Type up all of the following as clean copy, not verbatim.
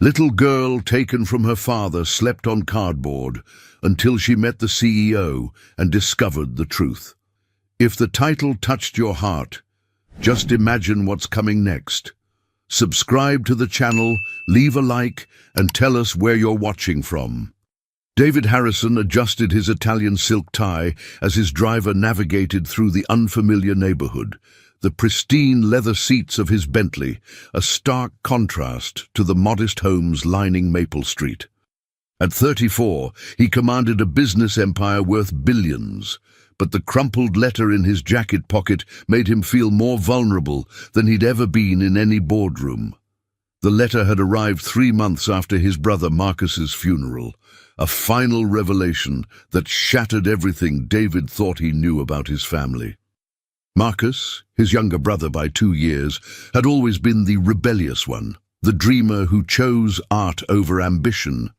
Little girl taken from her father slept on cardboard until she met the CEO and discovered the truth. If the title touched your heart, just imagine what's coming next. Subscribe to the channel, leave a like, and tell us where you're watching from. David Harrison adjusted his Italian silk tie as his driver navigated through the unfamiliar neighborhood. The pristine leather seats of his Bentley, a stark contrast to the modest homes lining Maple Street. At 34, he commanded a business empire worth billions, but the crumpled letter in his jacket pocket made him feel more vulnerable than he'd ever been in any boardroom. The letter had arrived 3 months after his brother Marcus's funeral, a final revelation that shattered everything David thought he knew about his family. Marcus, his younger brother by 2 years, had always been the rebellious one, the dreamer who chose art over ambition.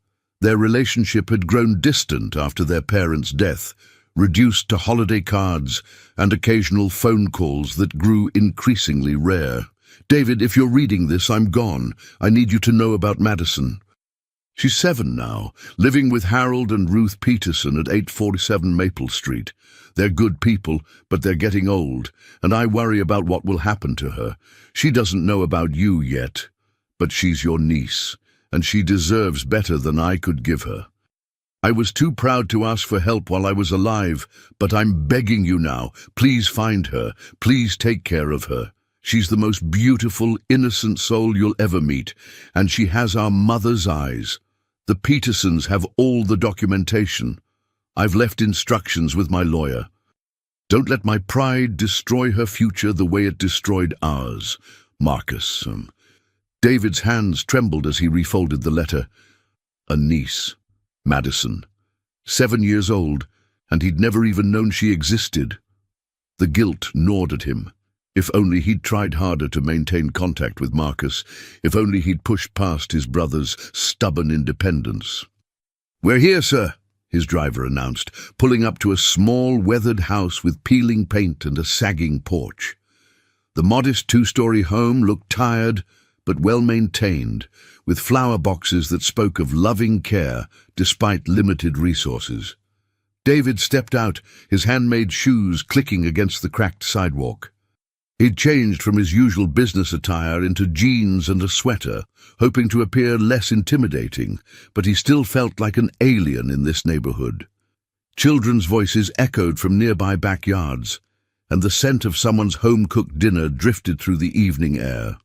Their relationship had grown distant after their parents' death, reduced to holiday cards and occasional phone calls that grew increasingly rare. "David, if you're reading this, I'm gone. I need you to know about Madison." She's 7 now, living with Harold and Ruth Peterson at 847 Maple Street. They're good people, but they're getting old, and I worry about what will happen to her. She doesn't know about you yet, but she's your niece, and she deserves better than I could give her. I was too proud to ask for help while I was alive, but I'm begging you now, please find her, please take care of her. She's the most beautiful, innocent soul you'll ever meet, and she has our mother's eyes. The Petersons have all the documentation. I've left instructions with my lawyer. Don't let my pride destroy her future the way it destroyed ours, Marcus. David's hands trembled as he refolded the letter. A niece, Madison, 7 years old, and he'd never even known she existed. The guilt gnawed at him. If only he'd tried harder to maintain contact with Marcus, if only he'd pushed past his brother's stubborn independence. "We're here, sir," his driver announced, pulling up to a small, weathered house with peeling paint and a sagging porch. The modest 2-story home looked tired but well-maintained, with flower boxes that spoke of loving care despite limited resources. David stepped out, his handmade shoes clicking against the cracked sidewalk. He'd changed from his usual business attire into jeans and a sweater, hoping to appear less intimidating, but he still felt like an alien in this neighborhood. Children's voices echoed from nearby backyards, and the scent of someone's home-cooked dinner drifted through the evening air.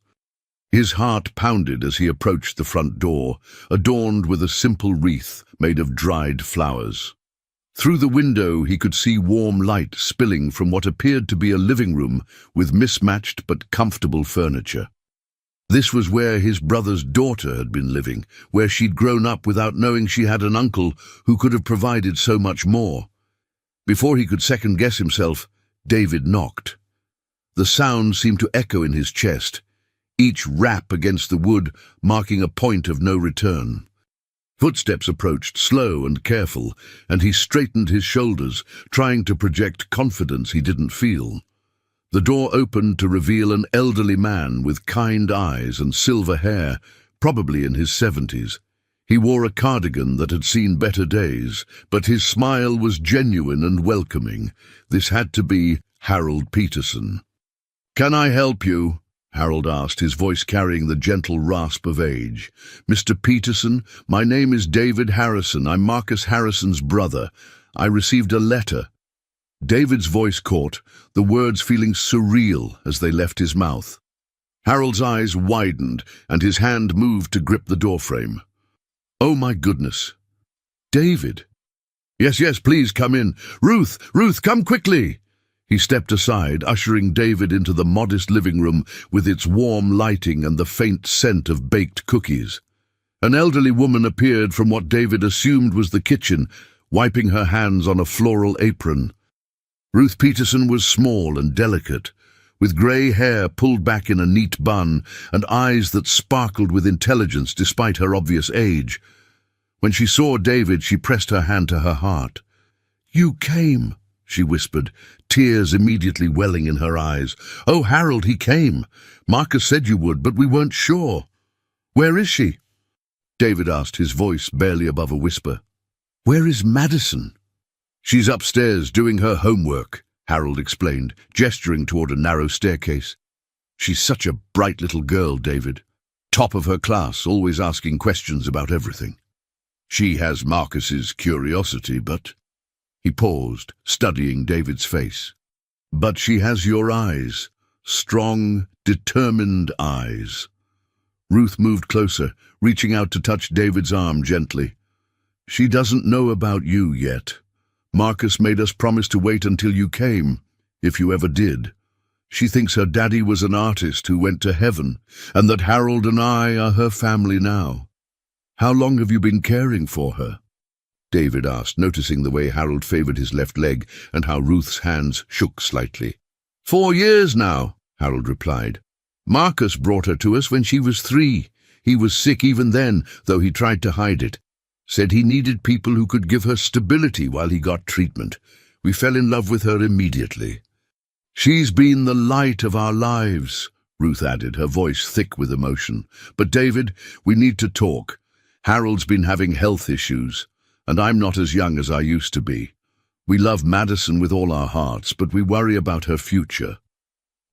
His heart pounded as he approached the front door, adorned with a simple wreath made of dried flowers. Through the window he could see warm light spilling from what appeared to be a living room with mismatched but comfortable furniture. This was where his brother's daughter had been living, where she'd grown up without knowing she had an uncle who could have provided so much more. Before he could second-guess himself, David knocked. The sound seemed to echo in his chest, each rap against the wood marking a point of no return. Footsteps approached, slow and careful, and he straightened his shoulders, trying to project confidence he didn't feel. The door opened to reveal an elderly man with kind eyes and silver hair, probably in his 70s. He wore a cardigan that had seen better days, but his smile was genuine and welcoming. This had to be Harold Peterson. "Can I help you?" Harold asked, his voice carrying the gentle rasp of age. "Mr. Peterson, my name is David Harrison. I'm Marcus Harrison's brother. I received a letter." David's voice caught, the words feeling surreal as they left his mouth. Harold's eyes widened, and his hand moved to grip the doorframe. "Oh my goodness. David." Yes, please come in. Ruth, come quickly." He stepped aside, ushering David into the modest living room with its warm lighting and the faint scent of baked cookies. An elderly woman appeared from what David assumed was the kitchen, wiping her hands on a floral apron. Ruth Peterson was small and delicate, with grey hair pulled back in a neat bun and eyes that sparkled with intelligence despite her obvious age. When she saw David, she pressed her hand to her heart. "You came," she whispered, tears immediately welling in her eyes. "Oh, Harold, he came. Marcus said you would, but we weren't sure. Where is she?" David asked, his voice barely above a whisper. "Where is Madison?" "She's upstairs doing her homework," Harold explained, gesturing toward a narrow staircase. "She's such a bright little girl, David. Top of her class, always asking questions about everything. She has Marcus's curiosity, but—" He paused, studying David's face. "But she has your eyes. Strong, determined eyes." Ruth moved closer, reaching out to touch David's arm gently. "She doesn't know about you yet. Marcus made us promise to wait until you came, if you ever did. She thinks her daddy was an artist who went to heaven, and that Harold and I are her family now. How long have you been caring for her?" David asked, noticing the way Harold favored his left leg and how Ruth's hands shook slightly. 4 years now," Harold replied. "Marcus brought her to us when she was 3. He was sick even then, though he tried to hide it. Said he needed people who could give her stability while he got treatment. We fell in love with her immediately." "She's been the light of our lives," Ruth added, her voice thick with emotion. "But David, we need to talk. Harold's been having health issues, and I'm not as young as I used to be. We love Madison with all our hearts, but we worry about her future."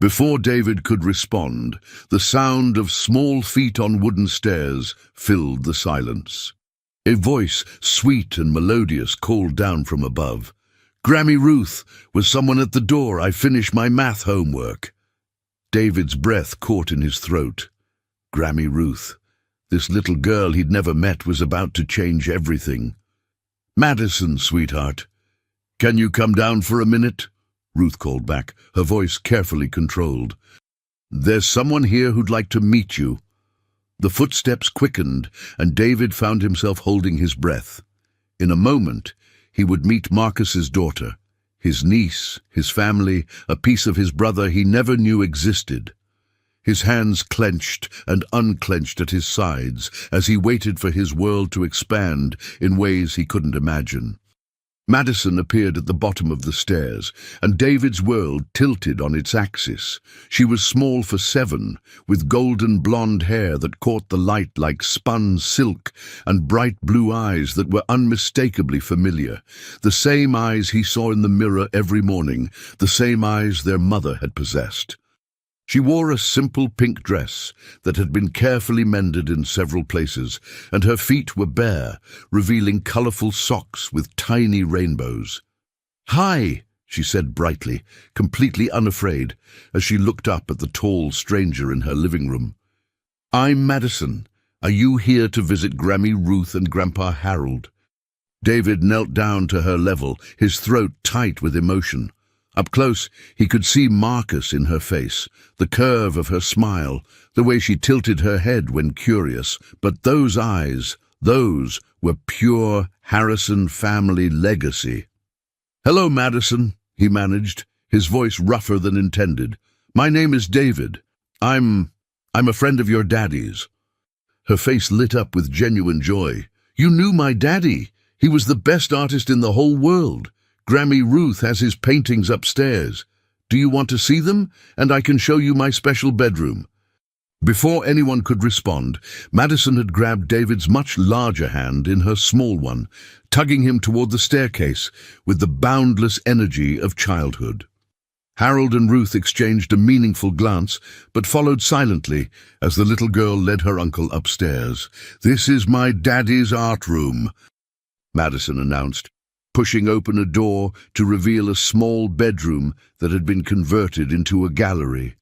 Before David could respond, the sound of small feet on wooden stairs filled the silence. A voice, sweet and melodious, called down from above. "Grammy Ruth, was someone at the door? I finished my math homework." David's breath caught in his throat. Grammy Ruth. This little girl he'd never met was about to change everything. "Madison, sweetheart. Can you come down for a minute?" Ruth called back, her voice carefully controlled. "There's someone here who'd like to meet you." The footsteps quickened, and David found himself holding his breath. In a moment, he would meet Marcus's daughter, his niece, his family, a piece of his brother he never knew existed. His hands clenched and unclenched at his sides as he waited for his world to expand in ways he couldn't imagine. Madison appeared at the bottom of the stairs, and David's world tilted on its axis. She was small for 7, with golden blonde hair that caught the light like spun silk, and bright blue eyes that were unmistakably familiar. The same eyes he saw in the mirror every morning, the same eyes their mother had possessed. She wore a simple pink dress that had been carefully mended in several places, and her feet were bare, revealing colorful socks with tiny rainbows. "Hi," she said brightly, completely unafraid, as she looked up at the tall stranger in her living room. "I'm Madison. Are you here to visit Grammy Ruth and Grandpa Harold?" David knelt down to her level, his throat tight with emotion. Up close, he could see Marcus in her face, the curve of her smile, the way she tilted her head when curious. But those eyes, those were pure Harrison family legacy. "Hello, Madison," he managed, his voice rougher than intended. "My name is David. I'm a friend of your daddy's." Her face lit up with genuine joy. "You knew my daddy. He was the best artist in the whole world. Grammy Ruth has his paintings upstairs. Do you want to see them? And I can show you my special bedroom." Before anyone could respond, Madison had grabbed David's much larger hand in her small one, tugging him toward the staircase with the boundless energy of childhood. Harold and Ruth exchanged a meaningful glance, but followed silently as the little girl led her uncle upstairs. "This is my daddy's art room," Madison announced, pushing open a door to reveal a small bedroom that had been converted into a gallery.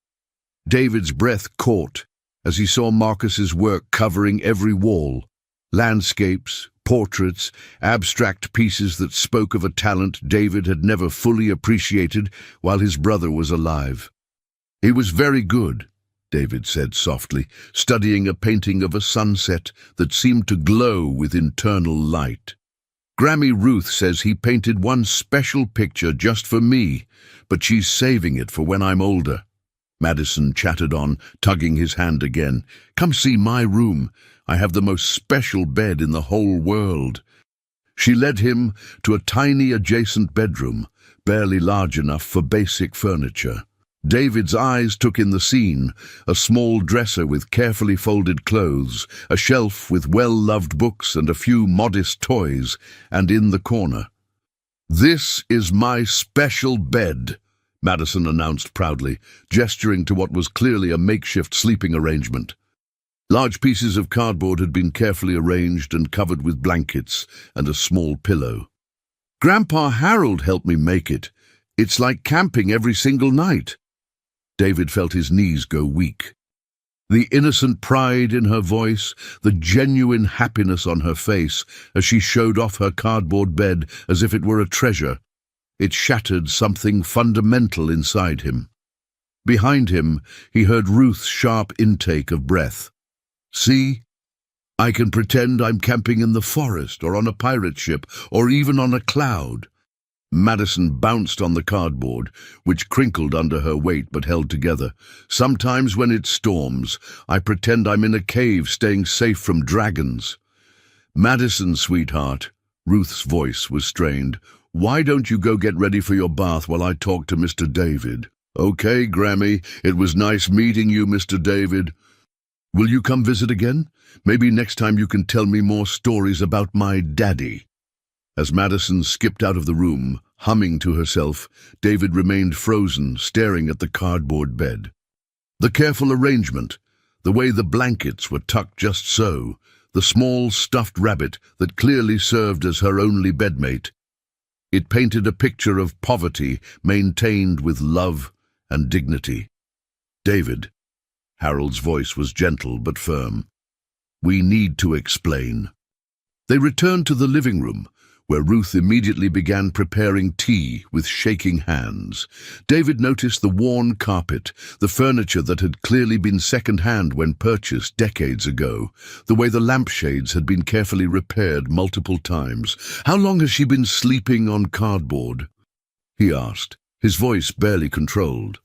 David's breath caught as he saw Marcus's work covering every wall. Landscapes, portraits, abstract pieces that spoke of a talent David had never fully appreciated while his brother was alive. "He was very good," David said softly, studying a painting of a sunset that seemed to glow with internal light. "Grammy Ruth says he painted one special picture just for me, but she's saving it for when I'm older." Madison chattered on, tugging his hand again. "Come see my room. I have the most special bed in the whole world." She led him to a tiny adjacent bedroom, barely large enough for basic furniture. David's eyes took in the scene: a small dresser with carefully folded clothes, a shelf with well-loved books and a few modest toys, and in the corner. "This is my special bed," Madison announced proudly, gesturing to what was clearly a makeshift sleeping arrangement. Large pieces of cardboard had been carefully arranged and covered with blankets and a small pillow. "Grandpa Harold helped me make it. It's like camping every single night." David felt his knees go weak. The innocent pride in her voice, the genuine happiness on her face as she showed off her cardboard bed as if it were a treasure. It shattered something fundamental inside him. Behind him, he heard Ruth's sharp intake of breath. "See? I can pretend I'm camping in the forest or on a pirate ship or even on a cloud." Madison bounced on the cardboard, which crinkled under her weight but held together. "Sometimes when it storms, I pretend I'm in a cave staying safe from dragons." "Madison, sweetheart," Ruth's voice was strained, "why don't you go get ready for your bath while I talk to Mr. David?" "Okay, Grammy, it was nice meeting you, Mr. David. Will you come visit again? Maybe next time you can tell me more stories about my daddy." As Madison skipped out of the room, humming to herself, David remained frozen, staring at the cardboard bed. The careful arrangement, the way the blankets were tucked just so, the small stuffed rabbit that clearly served as her only bedmate. It painted a picture of poverty maintained with love and dignity. "David," Harold's voice was gentle but firm, "we need to explain." They returned to the living room, where Ruth immediately began preparing tea with shaking hands. David noticed the worn carpet, the furniture that had clearly been second-hand when purchased decades ago, the way the lampshades had been carefully repaired multiple times. "How long has she been sleeping on cardboard?" he asked, his voice barely controlled.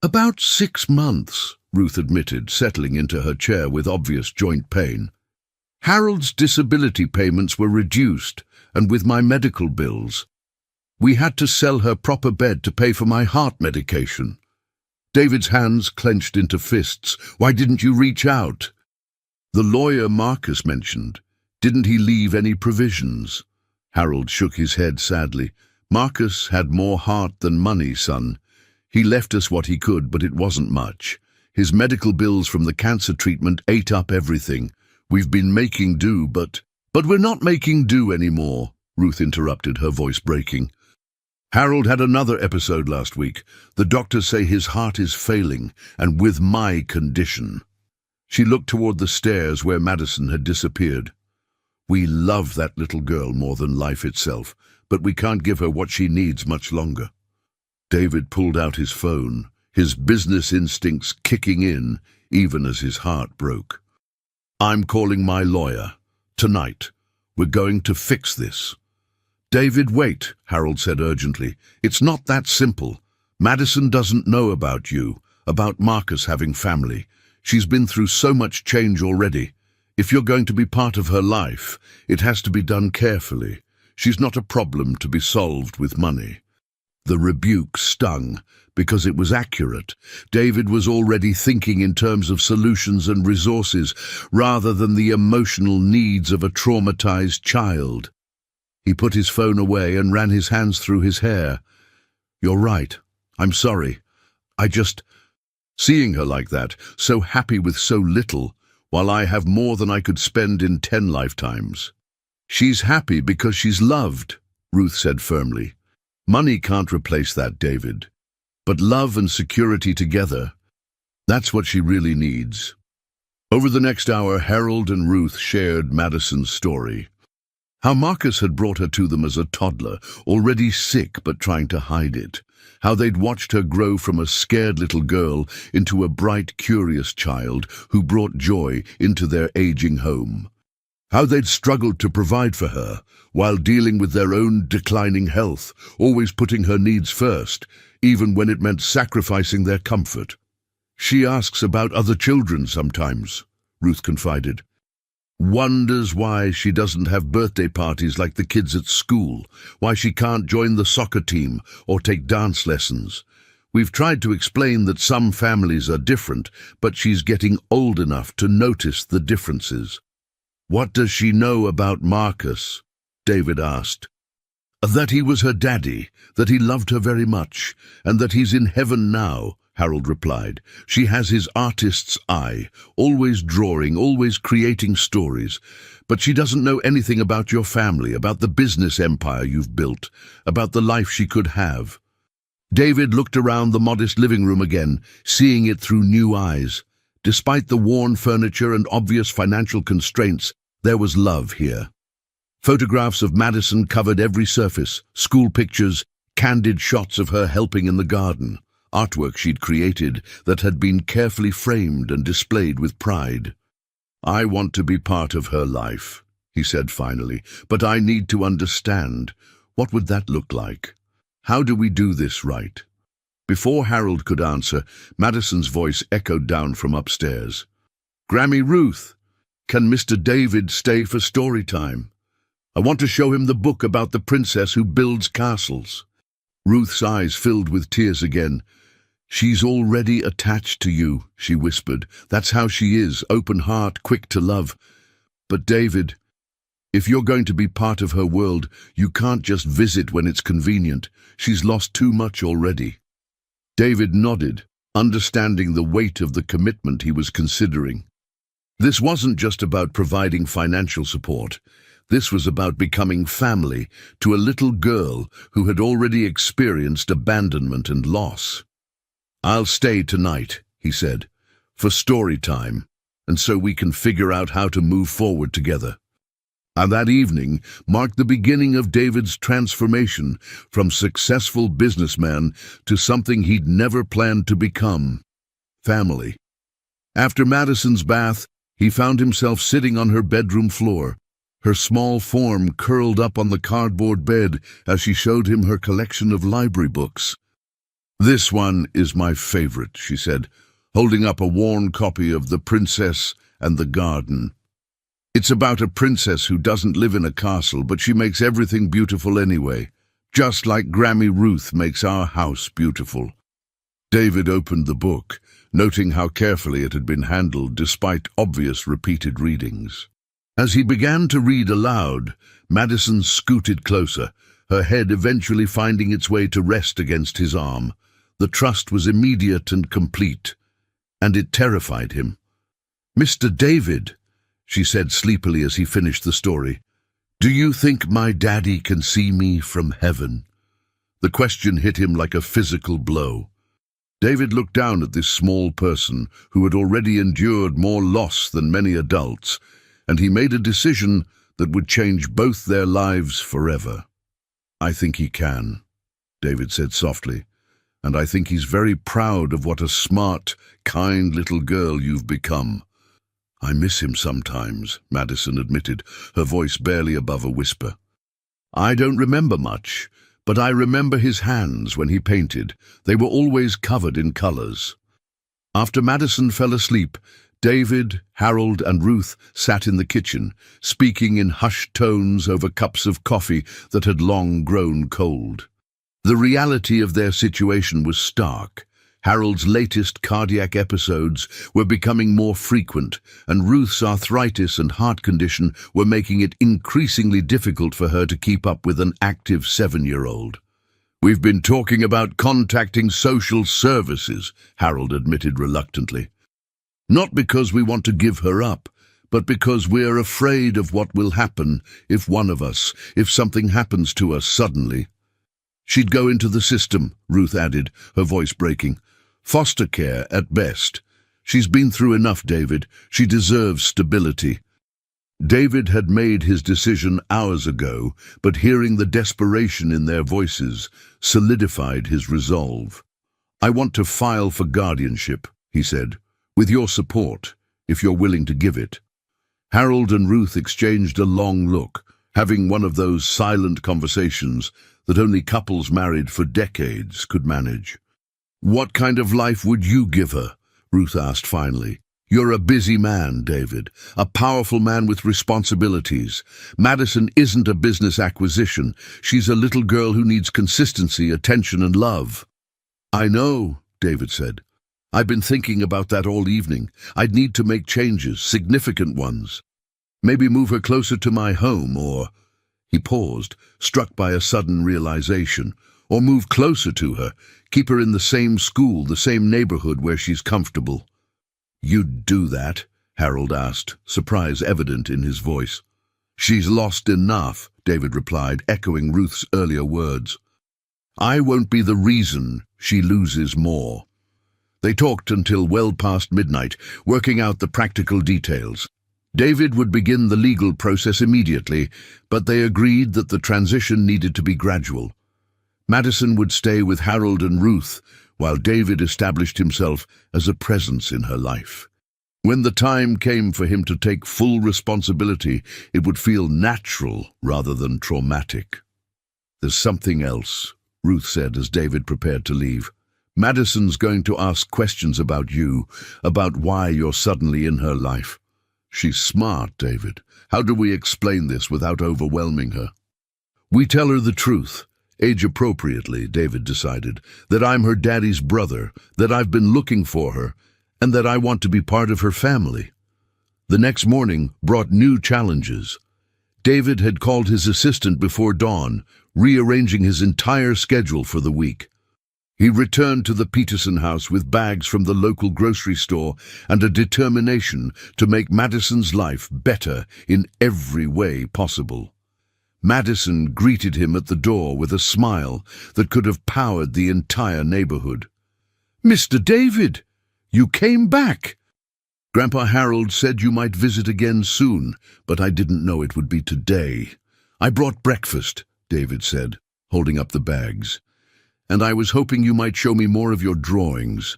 "About 6 months, Ruth admitted, settling into her chair with obvious joint pain. "Harold's disability payments were reduced, and with my medical bills, we had to sell her proper bed to pay for my heart medication." David's hands clenched into fists. "Why didn't you reach out?" "The lawyer Marcus mentioned. Didn't he leave any provisions?" Harold shook his head sadly. "Marcus had more heart than money, son. He left us what he could, but it wasn't much. His medical bills from the cancer treatment ate up everything. We've been making do, but we're not making do anymore," Ruth interrupted, her voice breaking. "Harold had another episode last week. The doctors say his heart is failing, and with my condition." She looked toward the stairs where Madison had disappeared. "We love that little girl more than life itself, but we can't give her what she needs much longer." David pulled out his phone, his business instincts kicking in even as his heart broke. "I'm calling my lawyer. Tonight. We're going to fix this." "David, wait," Harold said urgently. "It's not that simple. Madison doesn't know about you, about Marcus having family. She's been through so much change already. If you're going to be part of her life, it has to be done carefully. She's not a problem to be solved with money." The rebuke stung, because it was accurate. David was already thinking in terms of solutions and resources, rather than the emotional needs of a traumatized child. He put his phone away and ran his hands through his hair. "You're right. I'm sorry. Seeing her like that, so happy with so little, while I have more than I could spend in 10 lifetimes. She's happy because she's loved," Ruth said firmly. "Money can't replace that, David. But love and security together, that's what she really needs." Over the next hour, Harold and Ruth shared Madison's story. How Marcus had brought her to them as a toddler, already sick but trying to hide it. How they'd watched her grow from a scared little girl into a bright, curious child who brought joy into their aging home. How they'd struggled to provide for her, while dealing with their own declining health, always putting her needs first, even when it meant sacrificing their comfort. "She asks about other children sometimes," Ruth confided. "Wonders why she doesn't have birthday parties like the kids at school, why she can't join the soccer team or take dance lessons. We've tried to explain that some families are different, but she's getting old enough to notice the differences. What does she know about Marcus? David asked. That he was her daddy, that he loved her very much, and that he's in heaven now, Harold replied. She has his artist's eye, always drawing, always creating stories. But she doesn't know anything about your family, about the business empire you've built, about the life she could have. David looked around the modest living room again, seeing it through new eyes. Despite the worn furniture and obvious financial constraints, there was love here. Photographs of Madison covered every surface, school pictures, candid shots of her helping in the garden, artwork she'd created that had been carefully framed and displayed with pride. I want to be part of her life, he said finally, but I need to understand. What would that look like? How do we do this right? Before Harold could answer, Madison's voice echoed down from upstairs. Grammy Ruth, can Mr. David stay for story time? I want to show him the book about the princess who builds castles. Ruth's eyes filled with tears again. She's already attached to you, she whispered. That's how she is, open heart, quick to love. But David, if you're going to be part of her world, you can't just visit when it's convenient. She's lost too much already. David nodded, understanding the weight of the commitment he was considering. This wasn't just about providing financial support. This was about becoming family to a little girl who had already experienced abandonment and loss. I'll stay tonight, he said, for story time, and so we can figure out how to move forward together. And that evening marked the beginning of David's transformation from successful businessman to something he'd never planned to become: family. After Madison's bath, he found himself sitting on her bedroom floor, her small form curled up on the cardboard bed as she showed him her collection of library books. This one is my favorite, she said, holding up a worn copy of The Princess and the Garden. It's about a princess who doesn't live in a castle, but she makes everything beautiful anyway, just like Grammy Ruth makes our house beautiful. David opened the book, noting how carefully it had been handled despite obvious repeated readings. As he began to read aloud, Madison scooted closer, her head eventually finding its way to rest against his arm. The trust was immediate and complete, and it terrified him. Mr. David, she said sleepily as he finished the story, do you think my daddy can see me from heaven? The question hit him like a physical blow. David looked down at this small person who had already endured more loss than many adults, and he made a decision that would change both their lives forever. I think he can, David said softly, and I think he's very proud of what a smart, kind little girl you've become. I miss him sometimes, Madison admitted, her voice barely above a whisper. I don't remember much, but I remember his hands when he painted. They were always covered in colors. After Madison fell asleep, David, Harold, and Ruth sat in the kitchen, speaking in hushed tones over cups of coffee that had long grown cold. The reality of their situation was stark. Harold's latest cardiac episodes were becoming more frequent, and Ruth's arthritis and heart condition were making it increasingly difficult for her to keep up with an active 7-year-old. We've been talking about contacting social services, Harold admitted reluctantly. Not because we want to give her up, but because we're afraid of what will happen if something happens to us suddenly. She'd go into the system, Ruth added, her voice breaking. Foster care at best. She's been through enough, David. She deserves stability. David had made his decision hours ago, but hearing the desperation in their voices solidified his resolve. I want to file for guardianship, he said, with your support, if you're willing to give it. Harold and Ruth exchanged a long look, having one of those silent conversations that only couples married for decades could manage. What kind of life would you give her? Ruth asked finally. You're a busy man, David, a powerful man with responsibilities. Madison isn't a business acquisition. She's a little girl who needs consistency, attention, and love. I know, David said. I've been thinking about that all evening. I'd need to make changes, significant ones. Maybe move her closer to my home, or... He paused, struck by a sudden realization. Or move closer to her, keep her in the same school, the same neighborhood where she's comfortable. You'd do that? Harold asked, surprise evident in his voice. She's lost enough, David replied, echoing Ruth's earlier words. I won't be the reason she loses more. They talked until well past midnight, working out the practical details. David would begin the legal process immediately, but they agreed that the transition needed to be gradual. Madison would stay with Harold and Ruth, while David established himself as a presence in her life. When the time came for him to take full responsibility, it would feel natural rather than traumatic. There's something else, Ruth said as David prepared to leave. Madison's going to ask questions about you, about why you're suddenly in her life. She's smart, David. How do we explain this without overwhelming her? We tell her the truth. Age-appropriately, David decided, that I'm her daddy's brother, that I've been looking for her, and that I want to be part of her family. The next morning brought new challenges. David had called his assistant before dawn, rearranging his entire schedule for the week. He returned to the Peterson house with bags from the local grocery store and a determination to make Madison's life better in every way possible. Madison greeted him at the door with a smile that could have powered the entire neighborhood. Mr. David, you came back. Grandpa Harold said you might visit again soon, but I didn't know it would be today. I brought breakfast, David said, holding up the bags. And I was hoping you might show me more of your drawings.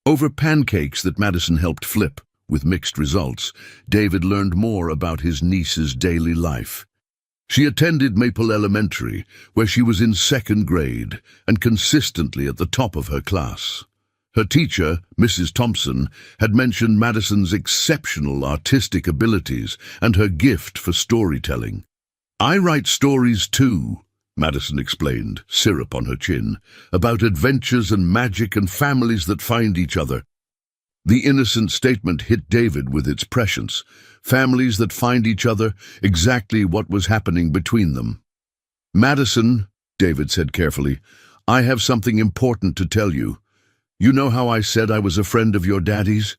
Over pancakes that Madison helped flip, with mixed results, David learned more about his niece's daily life. She attended Maple Elementary, where she was in second grade and consistently at the top of her class. Her teacher, Mrs. Thompson, had mentioned Madison's exceptional artistic abilities and her gift for storytelling. I write stories too, Madison explained, syrup on her chin, about adventures and magic and families that find each other. The innocent statement hit David with its prescience. Families that find each other, exactly what was happening between them. Madison, David said carefully, I have something important to tell you. You know how I said I was a friend of your daddy's?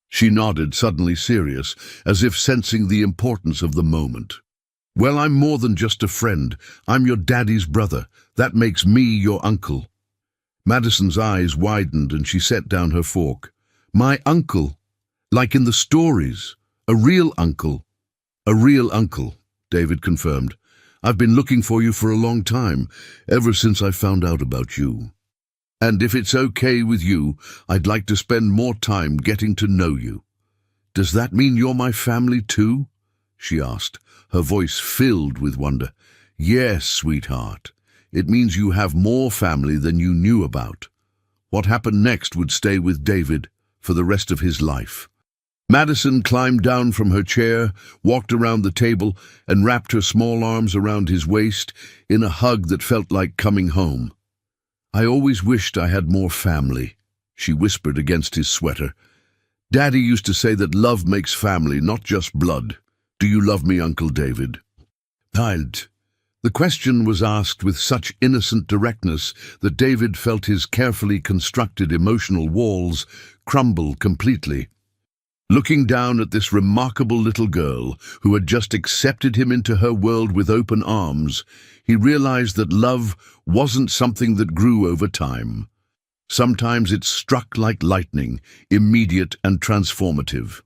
She nodded, suddenly serious, as if sensing the importance of the moment. Well, I'm more than just a friend. I'm your daddy's brother. That makes me your uncle. Madison's eyes widened and she set down her fork. My uncle, like in the stories. A real uncle. A real uncle, David confirmed. I've been looking for you for a long time, ever since I found out about you. And if it's okay with you, I'd like to spend more time getting to know you. Does that mean you're my family too? She asked, her voice filled with wonder. Yes, sweetheart. It means you have more family than you knew about. What happened next would stay with David for the rest of his life. Madison climbed down from her chair, walked around the table, and wrapped her small arms around his waist in a hug that felt like coming home. I always wished I had more family, she whispered against his sweater. Daddy used to say that love makes family, not just blood. Do you love me, Uncle David? The question was asked with such innocent directness that David felt his carefully constructed emotional walls crumble completely. Looking down at this remarkable little girl who had just accepted him into her world with open arms, he realized that love wasn't something that grew over time. Sometimes it struck like lightning, immediate and transformative.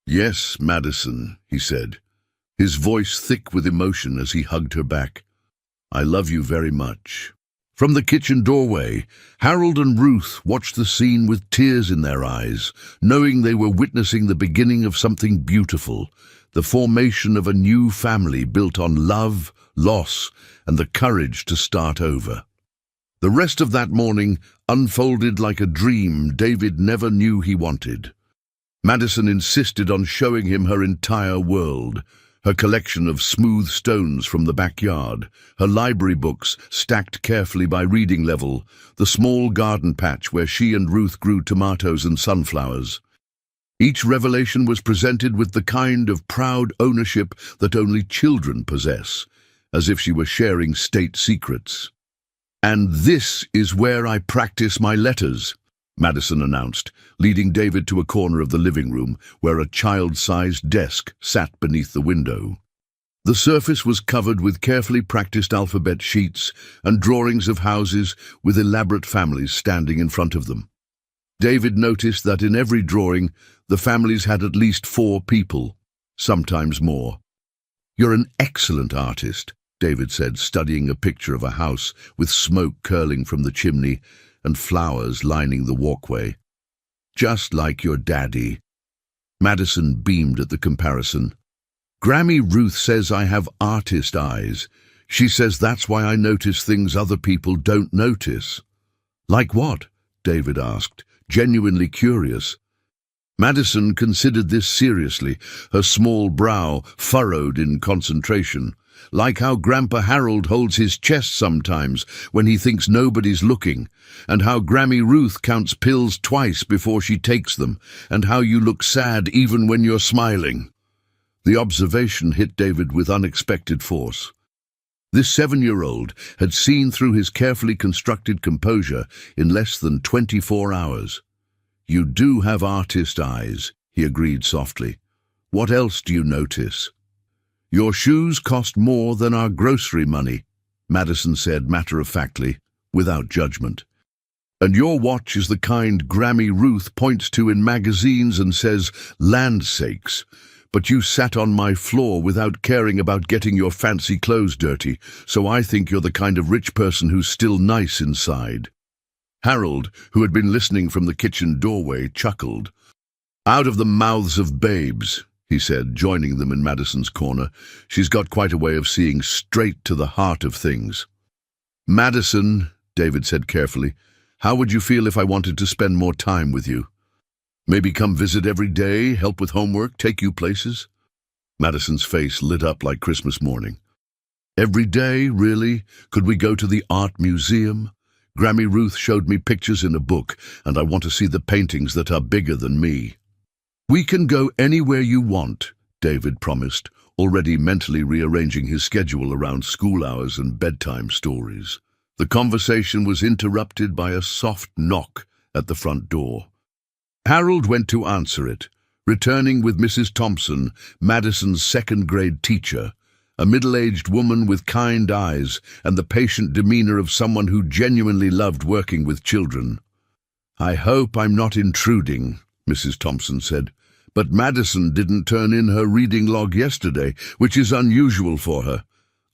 Yes, Madison, he said, his voice thick with emotion as he hugged her back. I love you very much. From the kitchen doorway, Harold and Ruth watched the scene with tears in their eyes, knowing they were witnessing the beginning of something beautiful, the formation of a new family built on love, loss, and the courage to start over. The rest of that morning unfolded like a dream David never knew he wanted. Madison insisted on showing him her entire world, her collection of smooth stones from the backyard, her library books stacked carefully by reading level, the small garden patch where she and Ruth grew tomatoes and sunflowers. Each revelation was presented with the kind of proud ownership that only children possess, as if she were sharing state secrets. "And this is where I practice my letters," Madison announced, leading David to a corner of the living room where a child-sized desk sat beneath the window. The surface was covered with carefully practiced alphabet sheets and drawings of houses with elaborate families standing in front of them. David noticed that in every drawing, the families had at least 4 people, sometimes more. "You're an excellent artist," David said, studying a picture of a house with smoke curling from the chimney and flowers lining the walkway. "Just like your daddy." Madison beamed at the comparison. "Grammy Ruth says I have artist eyes. She says that's why I notice things other people don't notice." "Like what?" David asked, genuinely curious. Madison considered this seriously, her small brow furrowed in concentration. "Like how Grandpa Harold holds his chest sometimes when he thinks nobody's looking, and how Grammy Ruth counts pills twice before she takes them, and how you look sad even when you're smiling." The observation hit David with unexpected force. This 7-year-old had seen through his carefully constructed composure in less than 24 hours. "You do have artist eyes," he agreed softly. "What else do you notice?" "Your shoes cost more than our grocery money," Madison said matter-of-factly, without judgment. "And your watch is the kind Grammy Ruth points to in magazines and says, 'Land sakes,' but you sat on my floor without caring about getting your fancy clothes dirty, so I think you're the kind of rich person who's still nice inside." Harold, who had been listening from the kitchen doorway, chuckled. "Out of the mouths of babes," he said, joining them in Madison's corner. "She's got quite a way of seeing straight to the heart of things." "Madison," David said carefully, "how would you feel if I wanted to spend more time with you? Maybe come visit every day, help with homework, take you places?" Madison's face lit up like Christmas morning. "Every day, really? Could we go to the art museum? Grammy Ruth showed me pictures in a book, and I want to see the paintings that are bigger than me." "We can go anywhere you want," David promised, already mentally rearranging his schedule around school hours and bedtime stories. The conversation was interrupted by a soft knock at the front door. Harold went to answer it, returning with Mrs. Thompson, Madison's second-grade teacher, a middle-aged woman with kind eyes and the patient demeanor of someone who genuinely loved working with children. "I hope I'm not intruding," Mrs. Thompson said, "but Madison didn't turn in her reading log yesterday, which is unusual for her.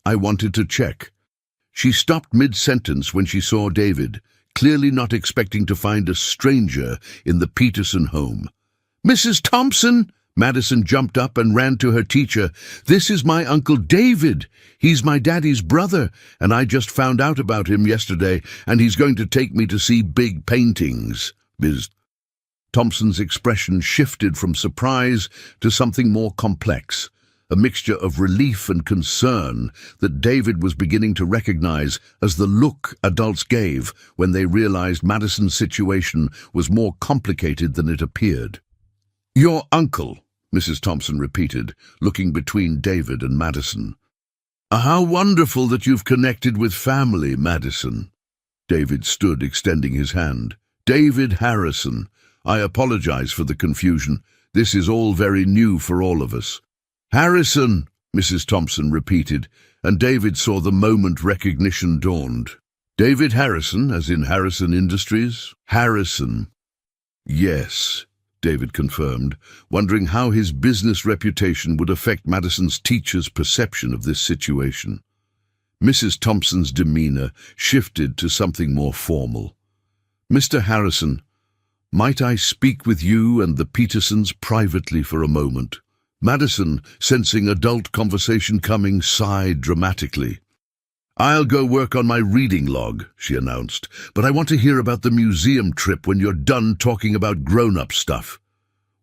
I wanted to check." She stopped mid-sentence when she saw David, clearly not expecting to find a stranger in the Peterson home. "Mrs. Thompson!" Madison jumped up and ran to her teacher. "This is my Uncle David. He's my daddy's brother, and I just found out about him yesterday, and he's going to take me to see big paintings." Ms. Thompson's expression shifted from surprise to something more complex, a mixture of relief and concern that David was beginning to recognize as the look adults gave when they realized Madison's situation was more complicated than it appeared. "Your uncle," Mrs. Thompson repeated, looking between David and Madison. "How wonderful that you've connected with family, Madison." David stood, extending his hand. "David Harrison. I apologize for the confusion. This is all very new for all of us." "Harrison," Mrs. Thompson repeated, and David saw the moment recognition dawned. "David Harrison, as in Harrison Industries?" "Harrison." "Yes," David confirmed, wondering how his business reputation would affect Madison's teacher's perception of this situation. Mrs. Thompson's demeanor shifted to something more formal. "Mr. Harrison, might I speak with you and the Petersons privately for a moment?" Madison, sensing adult conversation coming, sighed dramatically. "I'll go work on my reading log," she announced, "but I want to hear about the museum trip when you're done talking about grown-up stuff."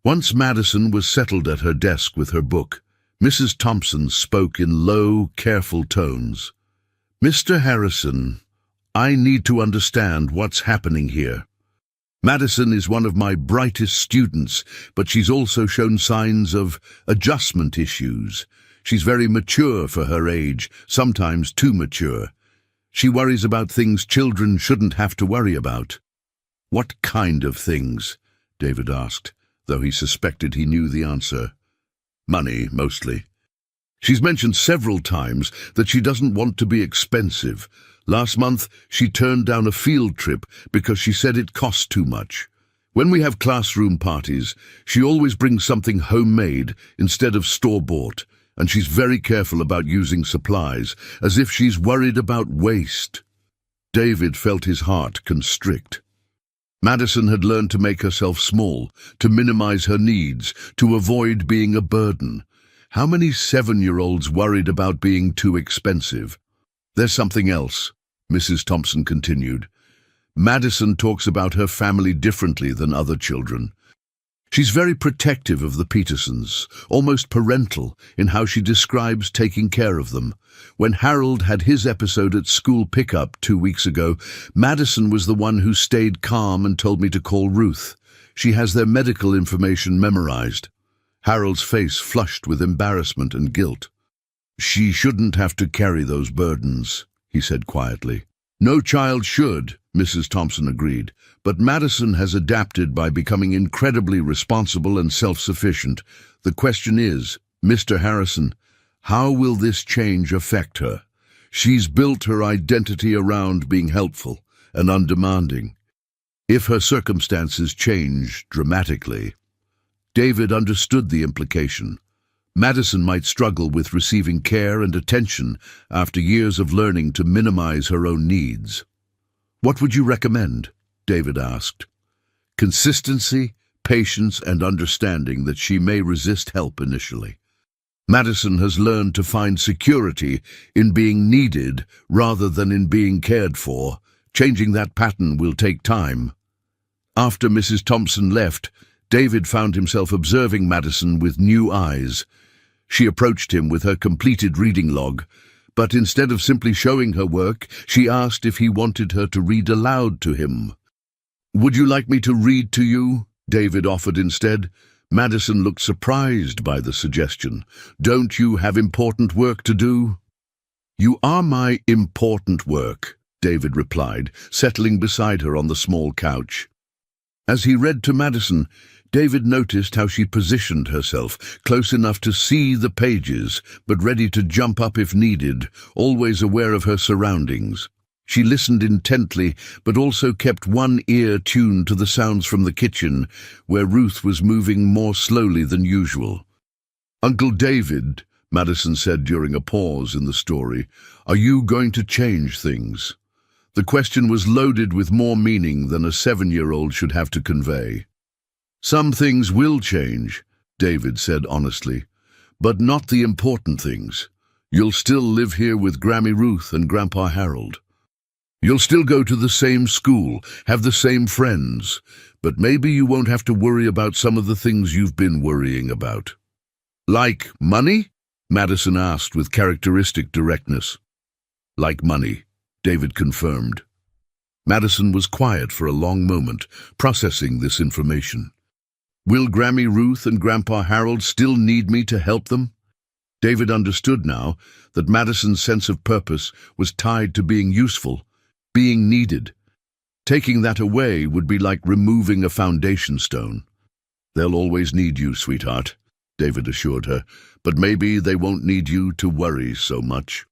Once Madison was settled at her desk with her book, Mrs. Thompson spoke in low, careful tones. "Mr. Harrison, I need to understand what's happening here. Madison is one of my brightest students, but she's also shown signs of adjustment issues. She's very mature for her age, sometimes too mature. She worries about things children shouldn't have to worry about." "What kind of things?" David asked, though he suspected he knew the answer. "Money, mostly. She's mentioned several times that she doesn't want to be expensive. Last month, she turned down a field trip because she said it cost too much. When we have classroom parties, she always brings something homemade instead of store-bought, and she's very careful about using supplies, as if she's worried about waste." David felt his heart constrict. Madison had learned to make herself small, to minimize her needs, to avoid being a burden. How many 7-year-olds worried about being too expensive? "There's something else," Mrs. Thompson continued. "Madison talks about her family differently than other children. She's very protective of the Petersons, almost parental in how she describes taking care of them. When Harold had his episode at school pickup 2 weeks ago, Madison was the one who stayed calm and told me to call Ruth. She has their medical information memorized." Harold's face flushed with embarrassment and guilt. "She shouldn't have to carry those burdens," he said quietly. "No child should," Mrs. Thompson agreed, "but Madison has adapted by becoming incredibly responsible and self-sufficient. The question is, Mr. Harrison, how will this change affect her? She's built her identity around being helpful and undemanding. If her circumstances change dramatically..." David understood the implication. Madison might struggle with receiving care and attention after years of learning to minimize her own needs. "What would you recommend?" David asked. "Consistency, patience, and understanding that she may resist help initially. Madison has learned to find security in being needed rather than in being cared for. Changing that pattern will take time." After Mrs. Thompson left, David found himself observing Madison with new eyes. She approached him with her completed reading log, but instead of simply showing her work, she asked if he wanted her to read aloud to him. "Would you like me to read to you?" David offered instead. Madison looked surprised by the suggestion. "Don't you have important work to do?" "You are my important work," David replied, settling beside her on the small couch. As he read to Madison, David noticed how she positioned herself, close enough to see the pages, but ready to jump up if needed, always aware of her surroundings. She listened intently, but also kept one ear tuned to the sounds from the kitchen, where Ruth was moving more slowly than usual. "Uncle David," Madison said during a pause in the story, "are you going to change things?" The question was loaded with more meaning than a 7-year-old should have to convey. "Some things will change," David said honestly, "but not the important things. You'll still live here with Grammy Ruth and Grandpa Harold. You'll still go to the same school, have the same friends, but maybe you won't have to worry about some of the things you've been worrying about." "Like money?" Madison asked with characteristic directness. "Like money," David confirmed. Madison was quiet for a long moment, processing this information. "Will Grammy Ruth and Grandpa Harold still need me to help them?" David understood now that Madison's sense of purpose was tied to being useful, being needed. Taking that away would be like removing a foundation stone. "They'll always need you, sweetheart," David assured her, "but maybe they won't need you to worry so much.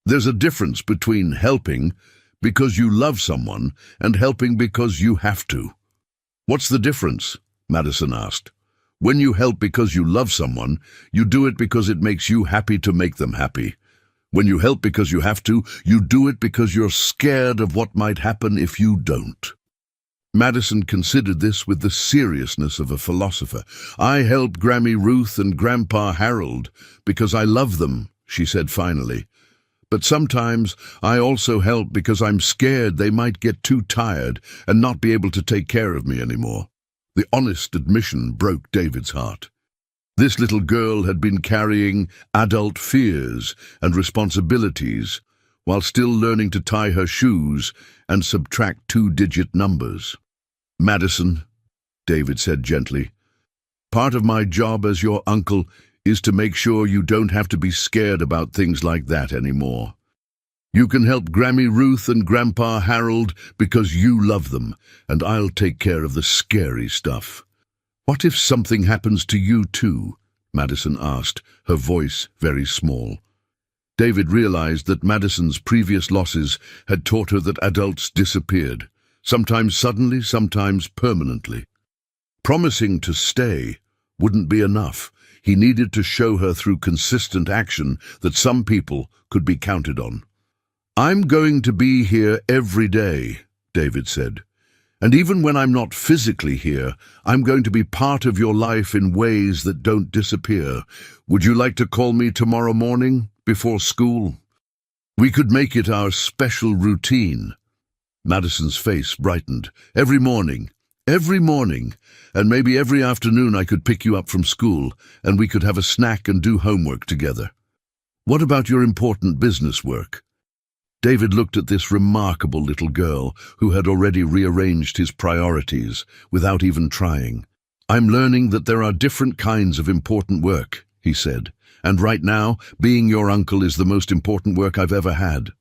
There's a difference between helping because you love someone and helping because you have to." "What's the difference?" Madison asked. "When you help because you love someone, you do it because it makes you happy to make them happy. When you help because you have to, you do it because you're scared of what might happen if you don't." Madison considered this with the seriousness of a philosopher. "I help Grammy Ruth and Grandpa Harold because I love them," she said finally. "But sometimes I also help because I'm scared they might get too tired and not be able to take care of me anymore." The honest admission broke David's heart. This little girl had been carrying adult fears and responsibilities while still learning to tie her shoes and subtract two-digit numbers. "Madison," David said gently, "part of my job as your uncle is to make sure you don't have to be scared about things like that anymore. You can help Grammy Ruth and Grandpa Harold because you love them, and I'll take care of the scary stuff." "What if something happens to you too?" Madison asked, her voice very small. David realized that Madison's previous losses had taught her that adults disappeared, sometimes suddenly, sometimes permanently. Promising to stay wouldn't be enough. He needed to show her through consistent action that some people could be counted on. "I'm going to be here every day," David said. "And even when I'm not physically here, I'm going to be part of your life in ways that don't disappear. Would you like to call me tomorrow morning, before school? We could make it our special routine." Madison's face brightened. Every morning, and maybe every afternoon I could pick you up from school, and we could have a snack and do homework together." "What about your important business work?" David looked at this remarkable little girl who had already rearranged his priorities without even trying. "I'm learning that there are different kinds of important work," he said, "and right now, being your uncle is the most important work I've ever had."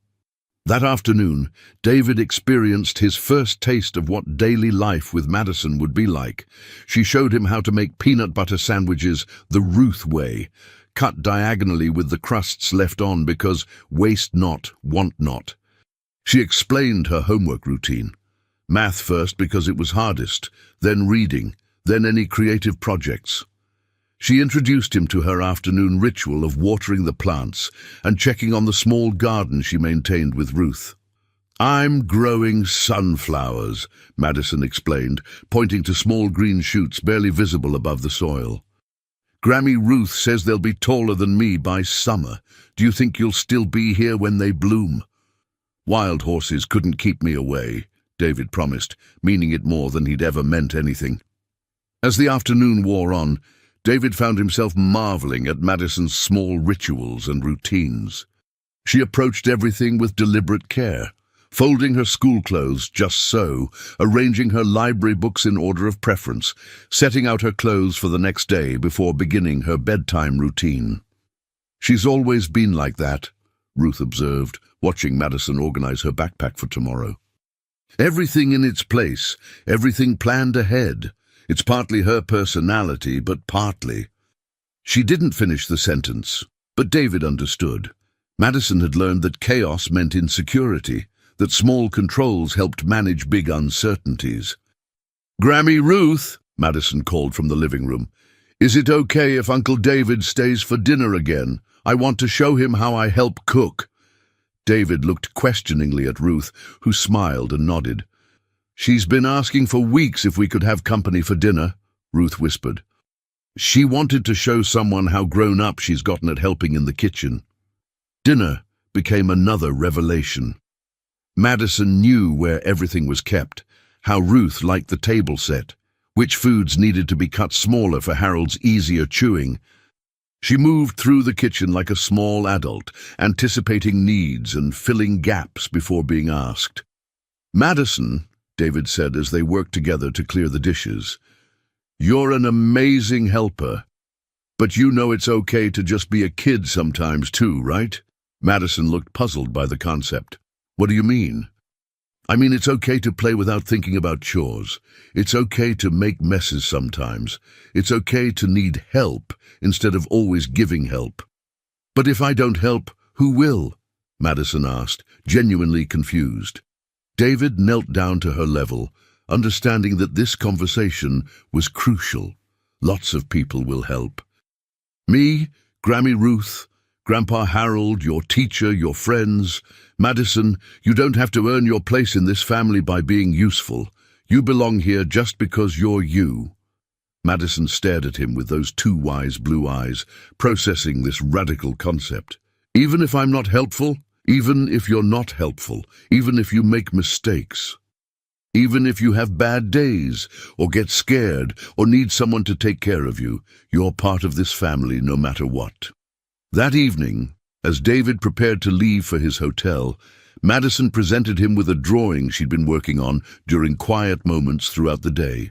That afternoon, David experienced his first taste of what daily life with Madison would be like. She showed him how to make peanut butter sandwiches the Ruth way, cut diagonally with the crusts left on because waste not, want not. She explained her homework routine. Math first because it was hardest, then reading, then any creative projects. She introduced him to her afternoon ritual of watering the plants and checking on the small garden she maintained with Ruth. "I'm growing sunflowers," Madison explained, pointing to small green shoots barely visible above the soil. "Grammy Ruth says they'll be taller than me by summer. Do you think you'll still be here when they bloom?" "Wild horses couldn't keep me away," David promised, meaning it more than he'd ever meant anything. As the afternoon wore on, David found himself marveling at Madison's small rituals and routines. She approached everything with deliberate care, folding her school clothes just so, arranging her library books in order of preference, setting out her clothes for the next day before beginning her bedtime routine. "She's always been like that," Ruth observed, watching Madison organize her backpack for tomorrow. "Everything in its place, everything planned ahead. It's partly her personality, but partly." She didn't finish the sentence, but David understood. Madison had learned that chaos meant insecurity, that small controls helped manage big uncertainties. "Grammy Ruth," Madison called from the living room, "is it okay if Uncle David stays for dinner again? I want to show him how I help cook." David looked questioningly at Ruth, who smiled and nodded. "She's been asking for weeks if we could have company for dinner," Ruth whispered. She wanted to show someone how grown up she's gotten at helping in the kitchen. Dinner became another revelation. Madison knew where everything was kept, how Ruth liked the table set, which foods needed to be cut smaller for Harold's easier chewing. She moved through the kitchen like a small adult, anticipating needs and filling gaps before being asked. "Madison," David said as they worked together to clear the dishes, "you're an amazing helper. But you know it's okay to just be a kid sometimes too, right?" Madison looked puzzled by the concept. "What do you mean?" "I mean, it's okay to play without thinking about chores. It's okay to make messes sometimes. It's okay to need help instead of always giving help." "But if I don't help, who will?" Madison asked, genuinely confused. David knelt down to her level, understanding that this conversation was crucial. "Lots of people will help. Me, Grammy Ruth, Grandpa Harold, your teacher, your friends. Madison, you don't have to earn your place in this family by being useful. You belong here just because you're you." Madison stared at him with those two wise blue eyes, processing this radical concept. "Even if I'm not helpful? Even if you're not helpful? Even if you make mistakes?" Even if you have bad days, or get scared, or need someone to take care of you, you're part of this family no matter what. That evening, as David prepared to leave for his hotel, Madison presented him with a drawing she'd been working on during quiet moments throughout the day.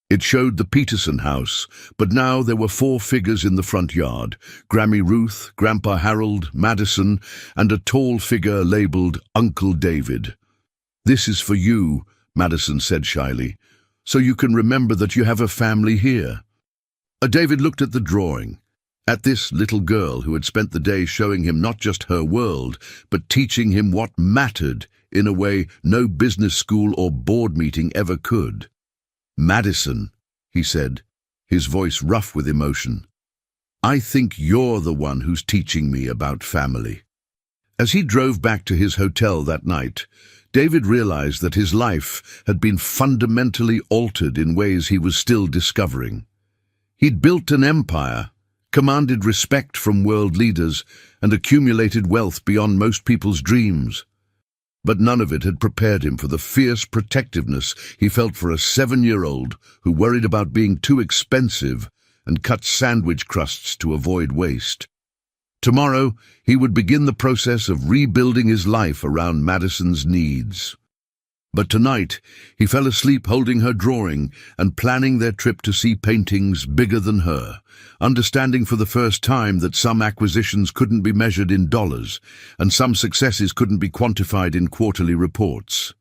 It showed the Peterson house, but now there were 4 figures in the front yard: Grammy Ruth, Grandpa Harold, Madison, and a tall figure labeled Uncle David. "This is for you," Madison said shyly, "so you can remember that you have a family here." David looked at the drawing, at this little girl who had spent the day showing him not just her world, but teaching him what mattered in a way no business school or board meeting ever could. "Madison," he said, his voice rough with emotion, "I think you're the one who's teaching me about family." As he drove back to his hotel that night, David realized that his life had been fundamentally altered in ways he was still discovering. He'd built an empire, commanded respect from world leaders, and accumulated wealth beyond most people's dreams. But none of it had prepared him for the fierce protectiveness he felt for a 7-year-old who worried about being too expensive and cut sandwich crusts to avoid waste. Tomorrow, he would begin the process of rebuilding his life around Madison's needs. But tonight, he fell asleep holding her drawing and planning their trip to see paintings bigger than her, understanding for the first time that some acquisitions couldn't be measured in dollars, and some successes couldn't be quantified in quarterly reports.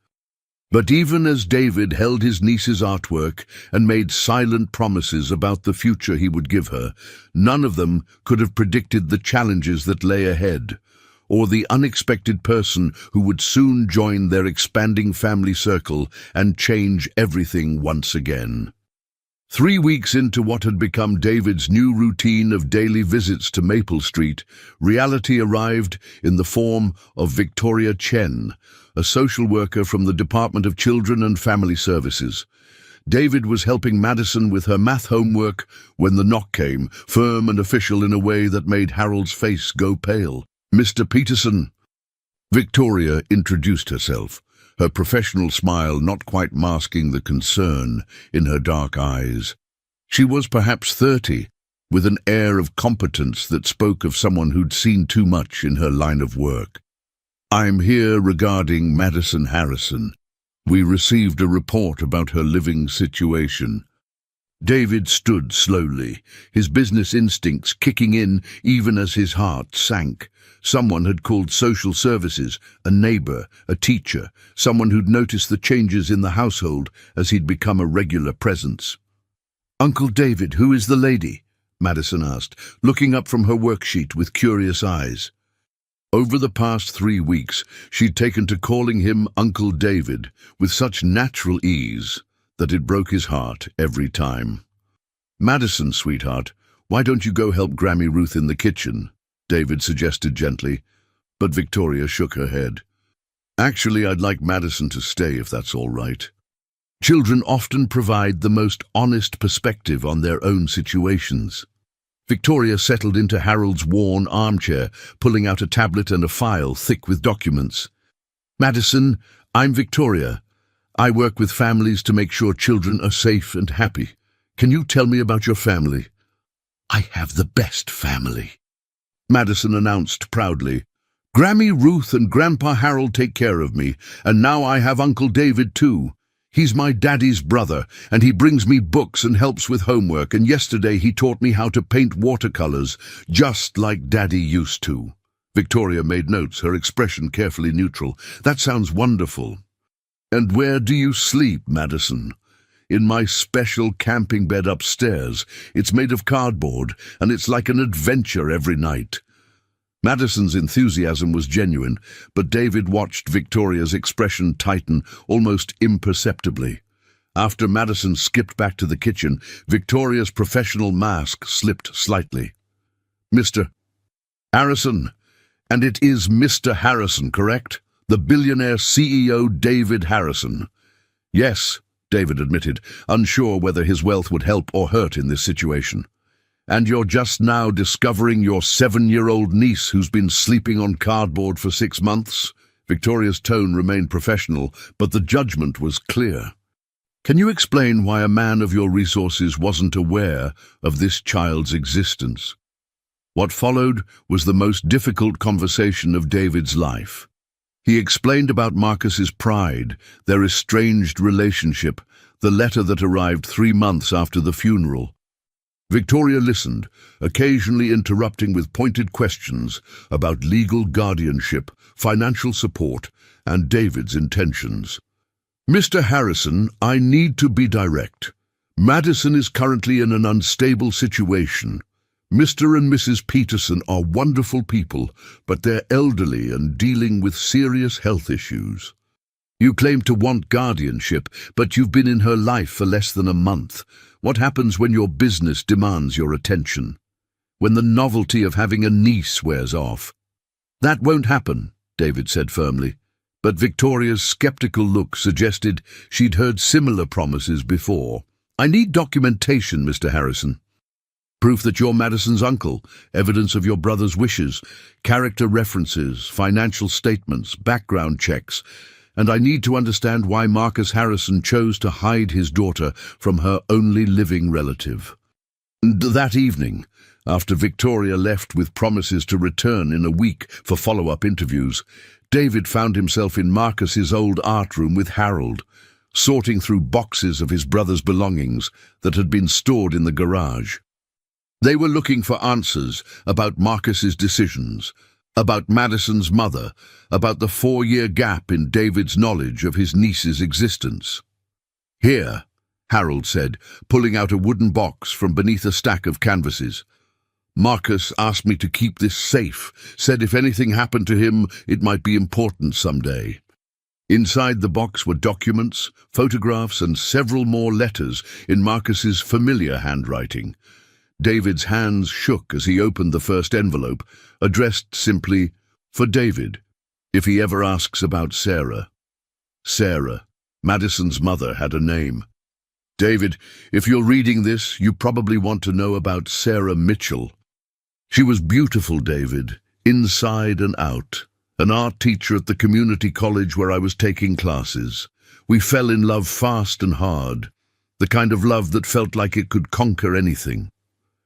But even as David held his niece's artwork and made silent promises about the future he would give her, none of them could have predicted the challenges that lay ahead, or the unexpected person who would soon join their expanding family circle and change everything once again. 3 weeks into what had become David's new routine of daily visits to Maple Street, reality arrived in the form of Victoria Chen, a social worker from the Department of Children and Family Services. David was helping Madison with her math homework when the knock came, firm and official in a way that made Harold's face go pale. "Mr. Peterson." Victoria introduced herself, her professional smile not quite masking the concern in her dark eyes. She was perhaps 30, with an air of competence that spoke of someone who'd seen too much in her line of work. "I'm here regarding Madison Harrison. We received a report about her living situation." David stood slowly, his business instincts kicking in even as his heart sank. Someone had called social services, a neighbor, a teacher, someone who'd noticed the changes in the household as he'd become a regular presence. "Uncle David, who is the lady?" Madison asked, looking up from her worksheet with curious eyes. Over the past 3 weeks, she'd taken to calling him Uncle David with such natural ease that it broke his heart every time. "Madison, sweetheart, why don't you go help Grammy Ruth in the kitchen?" David suggested gently, but Victoria shook her head. "Actually, I'd like Madison to stay if that's all right. Children often provide the most honest perspective on their own situations." Victoria settled into Harold's worn armchair, pulling out a tablet and a file thick with documents. "Madison, I'm Victoria. I work with families to make sure children are safe and happy. Can you tell me about your family?" "I have the best family," Madison announced proudly. "Grammy Ruth and Grandpa Harold take care of me, and now I have Uncle David too. He's my daddy's brother, and he brings me books and helps with homework, and yesterday he taught me how to paint watercolors, just like Daddy used to." Victoria made notes, her expression carefully neutral. "That sounds wonderful." "And where do you sleep, Madison?" "In my special camping bed upstairs. It's made of cardboard, and it's like an adventure every night." Madison's enthusiasm was genuine, but David watched Victoria's expression tighten almost imperceptibly. After Madison skipped back to the kitchen, Victoria's professional mask slipped slightly. "Mr. Harrison, and it is Mr. Harrison, correct? The billionaire CEO David Harrison." "Yes," David admitted, unsure whether his wealth would help or hurt in this situation. "And you're just now discovering your 7-year-old niece who's been sleeping on cardboard for 6 months?" Victoria's tone remained professional, but the judgment was clear. Can you explain why a man of your resources wasn't aware of this child's existence? What followed was the most difficult conversation of David's life. He explained about Marcus's pride, their estranged relationship, the letter that arrived 3 months after the funeral. Victoria listened, occasionally interrupting with pointed questions about legal guardianship, financial support, and David's intentions. Mr. Harrison, I need to be direct. Madison is currently in an unstable situation. Mr. and Mrs. Peterson are wonderful people, but they're elderly and dealing with serious health issues. You claim to want guardianship, but you've been in her life for less than a month. What happens when your business demands your attention? When the novelty of having a niece wears off? That won't happen, David said firmly, but Victoria's skeptical look suggested she'd heard similar promises before. I need documentation, Mr. Harrison. Proof that you're Madison's uncle, evidence of your brother's wishes, character references, financial statements, background checks, and I need to understand why Marcus Harrison chose to hide his daughter from her only living relative. That evening, after Victoria left with promises to return in a week for follow-up interviews, David found himself in Marcus's old art room with Harold, sorting through boxes of his brother's belongings that had been stored in the garage. They were looking for answers about Marcus's decisions, about Madison's mother, about the 4-year gap in David's knowledge of his niece's existence. Here, Harold said, pulling out a wooden box from beneath a stack of canvases. Marcus asked me to keep this safe, said if anything happened to him, it might be important someday. Inside the box were documents, photographs, and several more letters in Marcus's familiar handwriting. David's hands shook as he opened the first envelope, addressed simply, "For David, if he ever asks about Sarah." Sarah, Madison's mother, had a name. David, if you're reading this, you probably want to know about Sarah Mitchell. She was beautiful, David, inside and out. An art teacher at the community college where I was taking classes. We fell in love fast and hard, the kind of love that felt like it could conquer anything.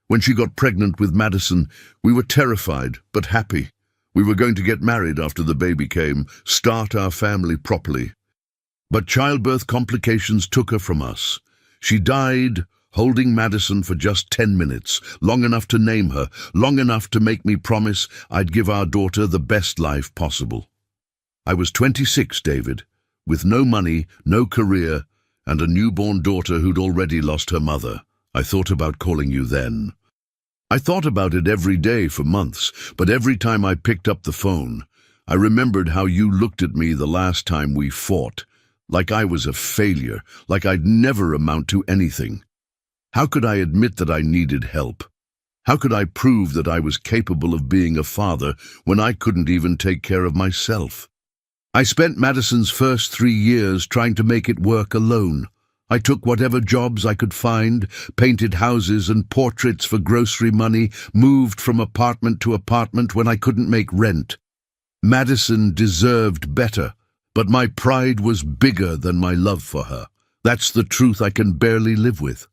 When she got pregnant with Madison, we were terrified but happy. We were going to get married after the baby came, start our family properly. But childbirth complications took her from us. She died holding Madison for just 10 minutes, long enough to name her, long enough to make me promise I'd give our daughter the best life possible. I was 26, David, with no money, no career, and a newborn daughter who'd already lost her mother. I thought about calling you then. I thought about it every day for months, but every time I picked up the phone, I remembered how you looked at me the last time we fought, like I was a failure, like I'd never amount to anything. How could I admit that I needed help? How could I prove that I was capable of being a father when I couldn't even take care of myself? I spent Madison's first 3 years trying to make it work alone. I took whatever jobs I could find, painted houses and portraits for grocery money, moved from apartment to apartment when I couldn't make rent. Madison deserved better, but my pride was bigger than my love for her. That's the truth I can barely live with.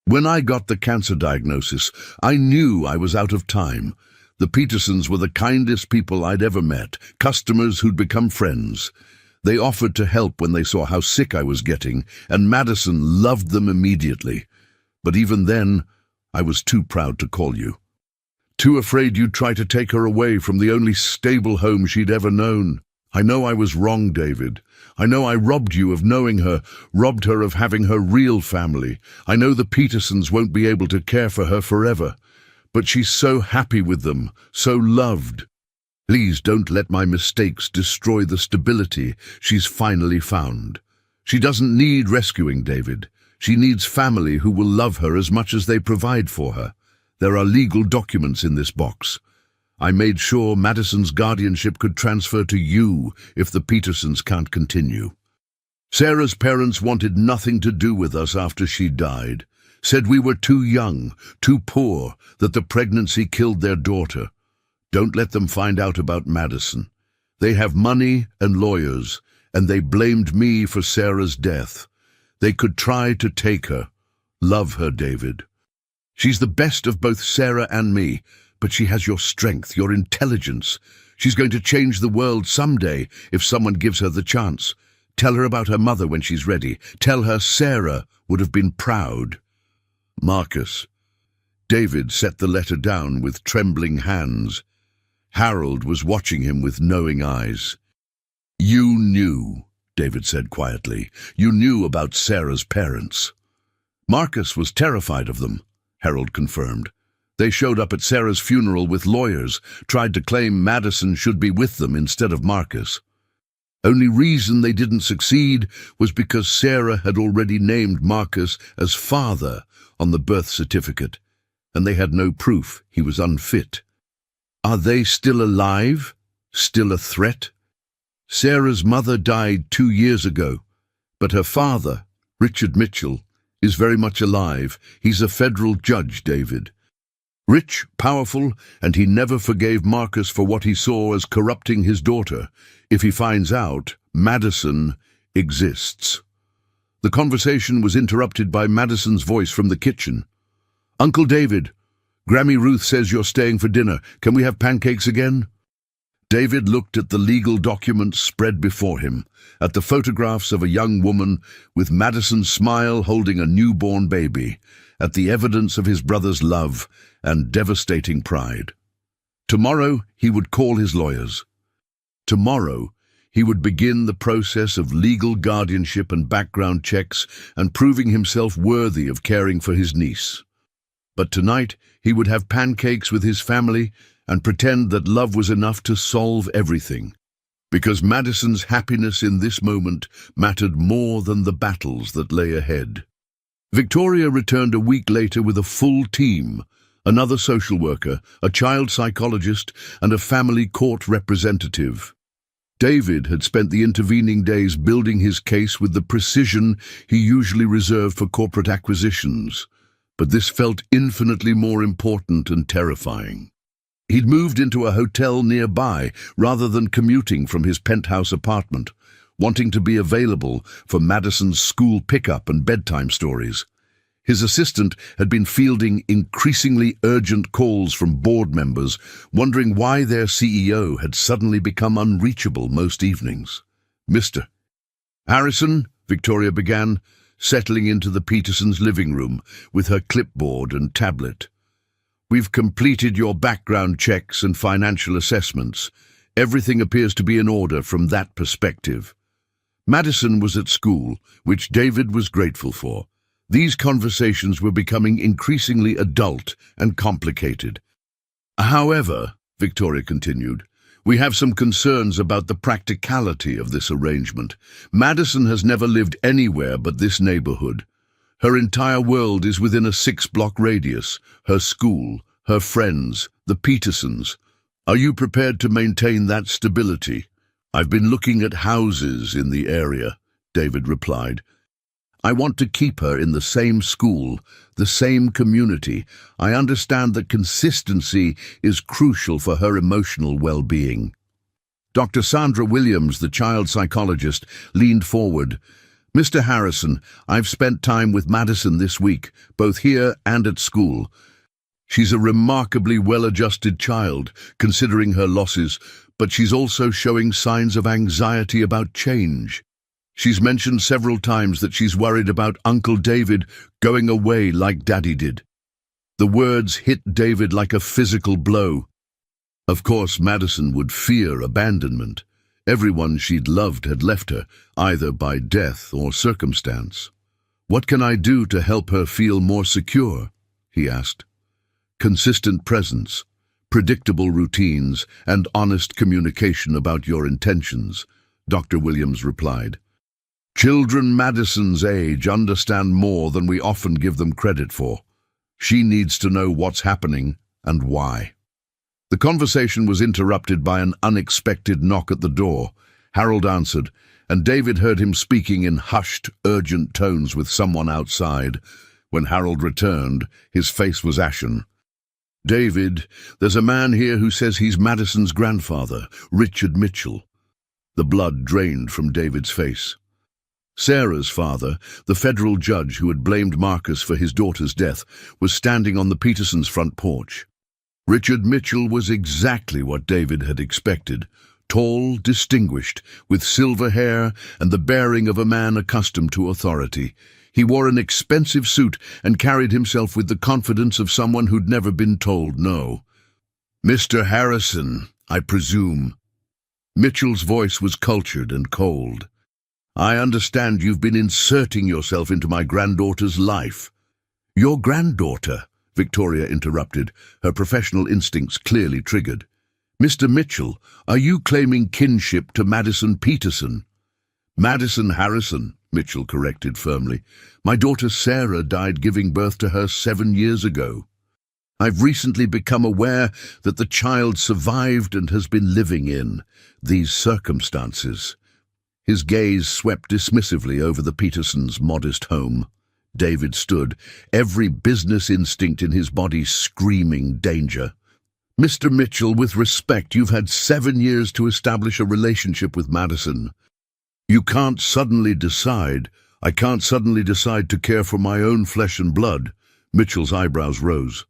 When I got the cancer diagnosis, I knew I was out of time. The Petersons were the kindest people I'd ever met, customers who'd become friends. They offered to help when they saw how sick I was getting, and Madison loved them immediately. But even then, I was too proud to call you. Too afraid you'd try to take her away from the only stable home she'd ever known. I know I was wrong, David. I know I robbed you of knowing her, robbed her of having her real family. I know the Petersons won't be able to care for her forever. But she's so happy with them, so loved. Please don't let my mistakes destroy the stability she's finally found. She doesn't need rescuing, David. She needs family who will love her as much as they provide for her. There are legal documents in this box. I made sure Madison's guardianship could transfer to you if the Petersons can't continue. Sarah's parents wanted nothing to do with us after she died, said we were too young, too poor, that the pregnancy killed their daughter. Don't let them find out about Madison. They have money and lawyers, and they blamed me for Sarah's death. They could try to take her. Love her, David. She's the best of both Sarah and me, but she has your strength, your intelligence. She's going to change the world someday if someone gives her the chance. Tell her about her mother when she's ready. Tell her Sarah would have been proud. Marcus. David set the letter down with trembling hands. Harold was watching him with knowing eyes. You knew, David said quietly. You knew about Sarah's parents. Marcus was terrified of them, Harold confirmed. They showed up at Sarah's funeral with lawyers, tried to claim Madison should be with them instead of Marcus. Only reason they didn't succeed was because Sarah had already named Marcus as father on the birth certificate, and they had no proof he was unfit. Are they still alive? Still a threat? Sarah's mother died 2 years ago, but her father, Richard Mitchell, is very much alive. He's a federal judge, David. Rich, powerful, and he never forgave Marcus for what he saw as corrupting his daughter. If he finds out, Madison exists. The conversation was interrupted by Madison's voice from the kitchen. Uncle David, Grammy Ruth says you're staying for dinner. Can we have pancakes again? David looked at the legal documents spread before him, at the photographs of a young woman with Madison's smile holding a newborn baby, at the evidence of his brother's love and devastating pride. Tomorrow he would call his lawyers. Tomorrow he would begin the process of legal guardianship and background checks and proving himself worthy of caring for his niece. But tonight he would have pancakes with his family and pretend that love was enough to solve everything, because Madison's happiness in this moment mattered more than the battles that lay ahead. Victoria returned a week later with a full team, another social worker, a child psychologist, and a family court representative. David had spent the intervening days building his case with the precision he usually reserved for corporate acquisitions, but this felt infinitely more important and terrifying. He'd moved into a hotel nearby rather than commuting from his penthouse apartment, wanting to be available for Madison's school pickup and bedtime stories. His assistant had been fielding increasingly urgent calls from board members, wondering why their CEO had suddenly become unreachable most evenings. Mr. Harrison, Victoria began, settling into the Petersons' living room with her clipboard and tablet. We've completed your background checks and financial assessments. Everything appears to be in order from that perspective. Madison was at school, which David was grateful for. These conversations were becoming increasingly adult and complicated. However, Victoria continued, we have some concerns about the practicality of this arrangement. Madison has never lived anywhere but this neighborhood. Her entire world is within a 6-block radius, her school, her friends, the Petersons. Are you prepared to maintain that stability? I've been looking at houses in the area, David replied. I want to keep her in the same school, the same community. I understand that consistency is crucial for her emotional well-being. Dr. Sandra Williams, the child psychologist, leaned forward. Mr. Harrison, I've spent time with Madison this week, both here and at school. She's a remarkably well-adjusted child, considering her losses, but she's also showing signs of anxiety about change. She's mentioned several times that she's worried about Uncle David going away like Daddy did. The words hit David like a physical blow. Of course, Madison would fear abandonment. Everyone she'd loved had left her, either by death or circumstance. What can I do to help her feel more secure? He asked. Consistent presence, predictable routines, and honest communication about your intentions, Dr. Williams replied. Children Madison's age understand more than we often give them credit for. She needs to know what's happening and why. The conversation was interrupted by an unexpected knock at the door. Harold answered, and David heard him speaking in hushed, urgent tones with someone outside. When Harold returned, his face was ashen. David, there's a man here who says he's Madison's grandfather, Richard Mitchell. The blood drained from David's face. Sarah's father, the federal judge who had blamed Marcus for his daughter's death, was standing on the Petersons' front porch. Richard Mitchell was exactly what David had expected. Tall, distinguished, with silver hair and the bearing of a man accustomed to authority. He wore an expensive suit and carried himself with the confidence of someone who'd never been told no. "Mr. Harrison, I presume." Mitchell's voice was cultured and cold. "I understand you've been inserting yourself into my granddaughter's life." "Your granddaughter?" Victoria interrupted, her professional instincts clearly triggered. "Mr. Mitchell, are you claiming kinship to Madison Peterson?" "Madison Harrison," Mitchell corrected firmly. "My daughter Sarah died giving birth to her 7 years ago. I've recently become aware that the child survived and has been living in these circumstances." His gaze swept dismissively over the Petersons' modest home. David stood, every business instinct in his body screaming danger. "Mr. Mitchell, with respect, you've had 7 years to establish a relationship with Madison. You can't suddenly decide. I can't suddenly decide to care for my own flesh and blood." Mitchell's eyebrows rose.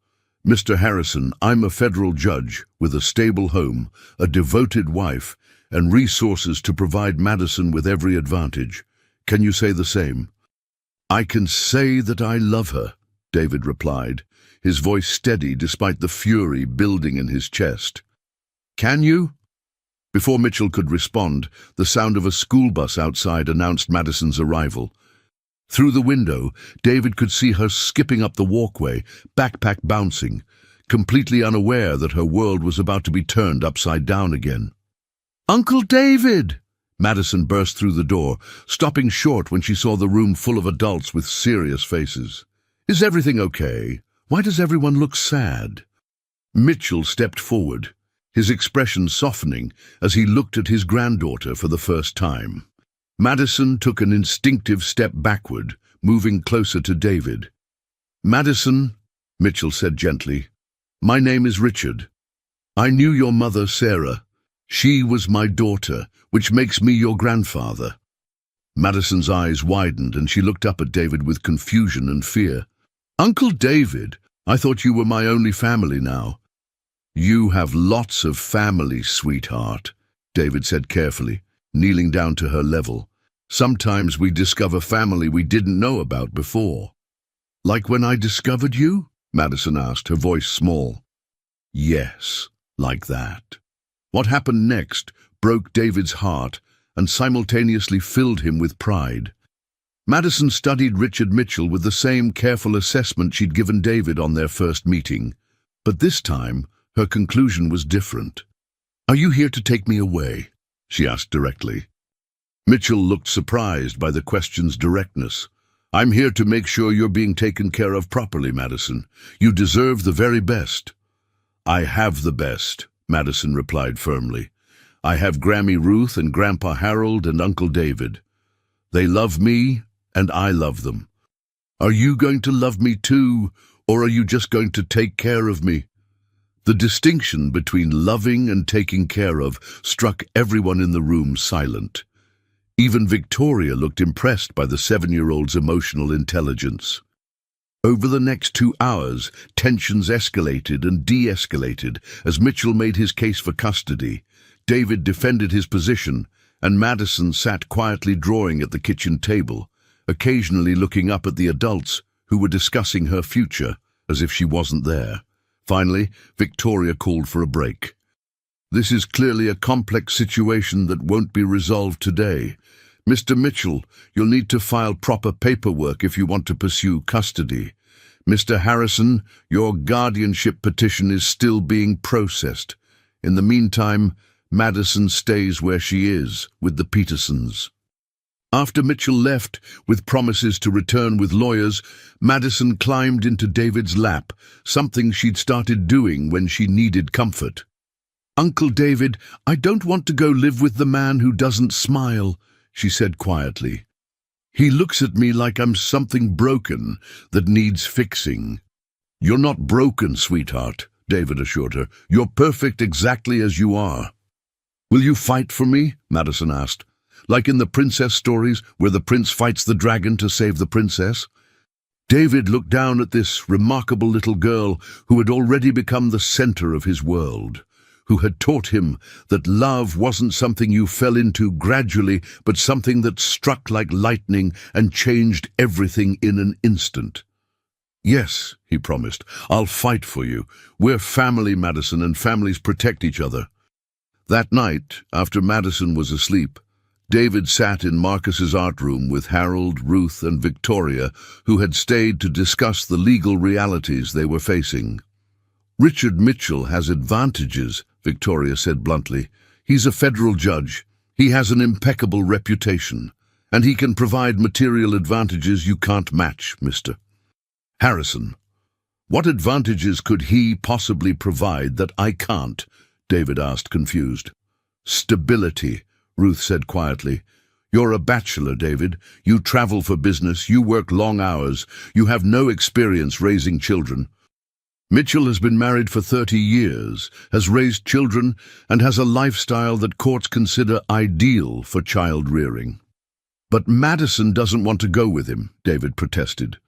"Mr. Harrison, I'm a federal judge with a stable home, a devoted wife, and resources to provide Madison with every advantage. Can you say the same?" "I can say that I love her," David replied, his voice steady despite the fury building in his chest. "Can you?" Before Mitchell could respond, the sound of a school bus outside announced Madison's arrival. Through the window, David could see her skipping up the walkway, backpack bouncing, completely unaware that her world was about to be turned upside down again. "Uncle David!" Madison burst through the door, stopping short when she saw the room full of adults with serious faces. "Is everything okay? Why does everyone look sad?" Mitchell stepped forward, his expression softening as he looked at his granddaughter for the first time. Madison took an instinctive step backward, moving closer to David. "Madison," Mitchell said gently, "my name is Richard. I knew your mother, Sarah. She was my daughter, which makes me your grandfather." Madison's eyes widened and she looked up at David with confusion and fear. "Uncle David, I thought you were my only family now." "You have lots of family, sweetheart," David said carefully, kneeling down to her level. "Sometimes we discover family we didn't know about before." "Like when I discovered you?" Madison asked, her voice small. "Yes, like that." What happened next broke David's heart and simultaneously filled him with pride. Madison studied Richard Mitchell with the same careful assessment she'd given David on their first meeting. But this time, her conclusion was different. "Are you here to take me away?" she asked directly. Mitchell looked surprised by the question's directness. "I'm here to make sure you're being taken care of properly, Madison. You deserve the very best." "I have the best," Madison replied firmly. "I have Grammy Ruth and Grandpa Harold and Uncle David. They love me, and I love them. Are you going to love me too, or are you just going to take care of me?" The distinction between loving and taking care of struck everyone in the room silent. Even Victoria looked impressed by the 7-year-old's emotional intelligence. Over the next 2 hours, tensions escalated and de-escalated as Mitchell made his case for custody. David defended his position, and Madison sat quietly drawing at the kitchen table, occasionally looking up at the adults who were discussing her future as if she wasn't there. Finally, Victoria called for a break. "This is clearly a complex situation that won't be resolved today. Mr. Mitchell, you'll need to file proper paperwork if you want to pursue custody. Mr. Harrison, your guardianship petition is still being processed. In the meantime, Madison stays where she is, with the Petersons." After Mitchell left, with promises to return with lawyers, Madison climbed into David's lap, something she'd started doing when she needed comfort. "Uncle David, I don't want to go live with the man who doesn't smile," she said quietly. "He looks at me like I'm something broken that needs fixing." "You're not broken, sweetheart," David assured her. "You're perfect exactly as you are." "Will you fight for me?" Madison asked. "Like in the princess stories, where the prince fights the dragon to save the princess?" David looked down at this remarkable little girl who had already become the center of his world, who had taught him that love wasn't something you fell into gradually, but something that struck like lightning and changed everything in an instant. "Yes," he promised, "I'll fight for you. We're family, Madison, and families protect each other." That night, after Madison was asleep, David sat in Marcus's art room with Harold, Ruth, and Victoria, who had stayed to discuss the legal realities they were facing. "Richard Mitchell has advantages," Victoria said bluntly. "He's a federal judge. He has an impeccable reputation, and he can provide material advantages you can't match, Mr. Harrison. What advantages could he possibly provide that I can't?" David asked, confused. "Stability," Ruth said quietly. "You're a bachelor, David. You travel for business, you work long hours, you have no experience raising children. Mitchell has been married for 30 years, has raised children, and has a lifestyle that courts consider ideal for child rearing." "But Madison doesn't want to go with him," David protested.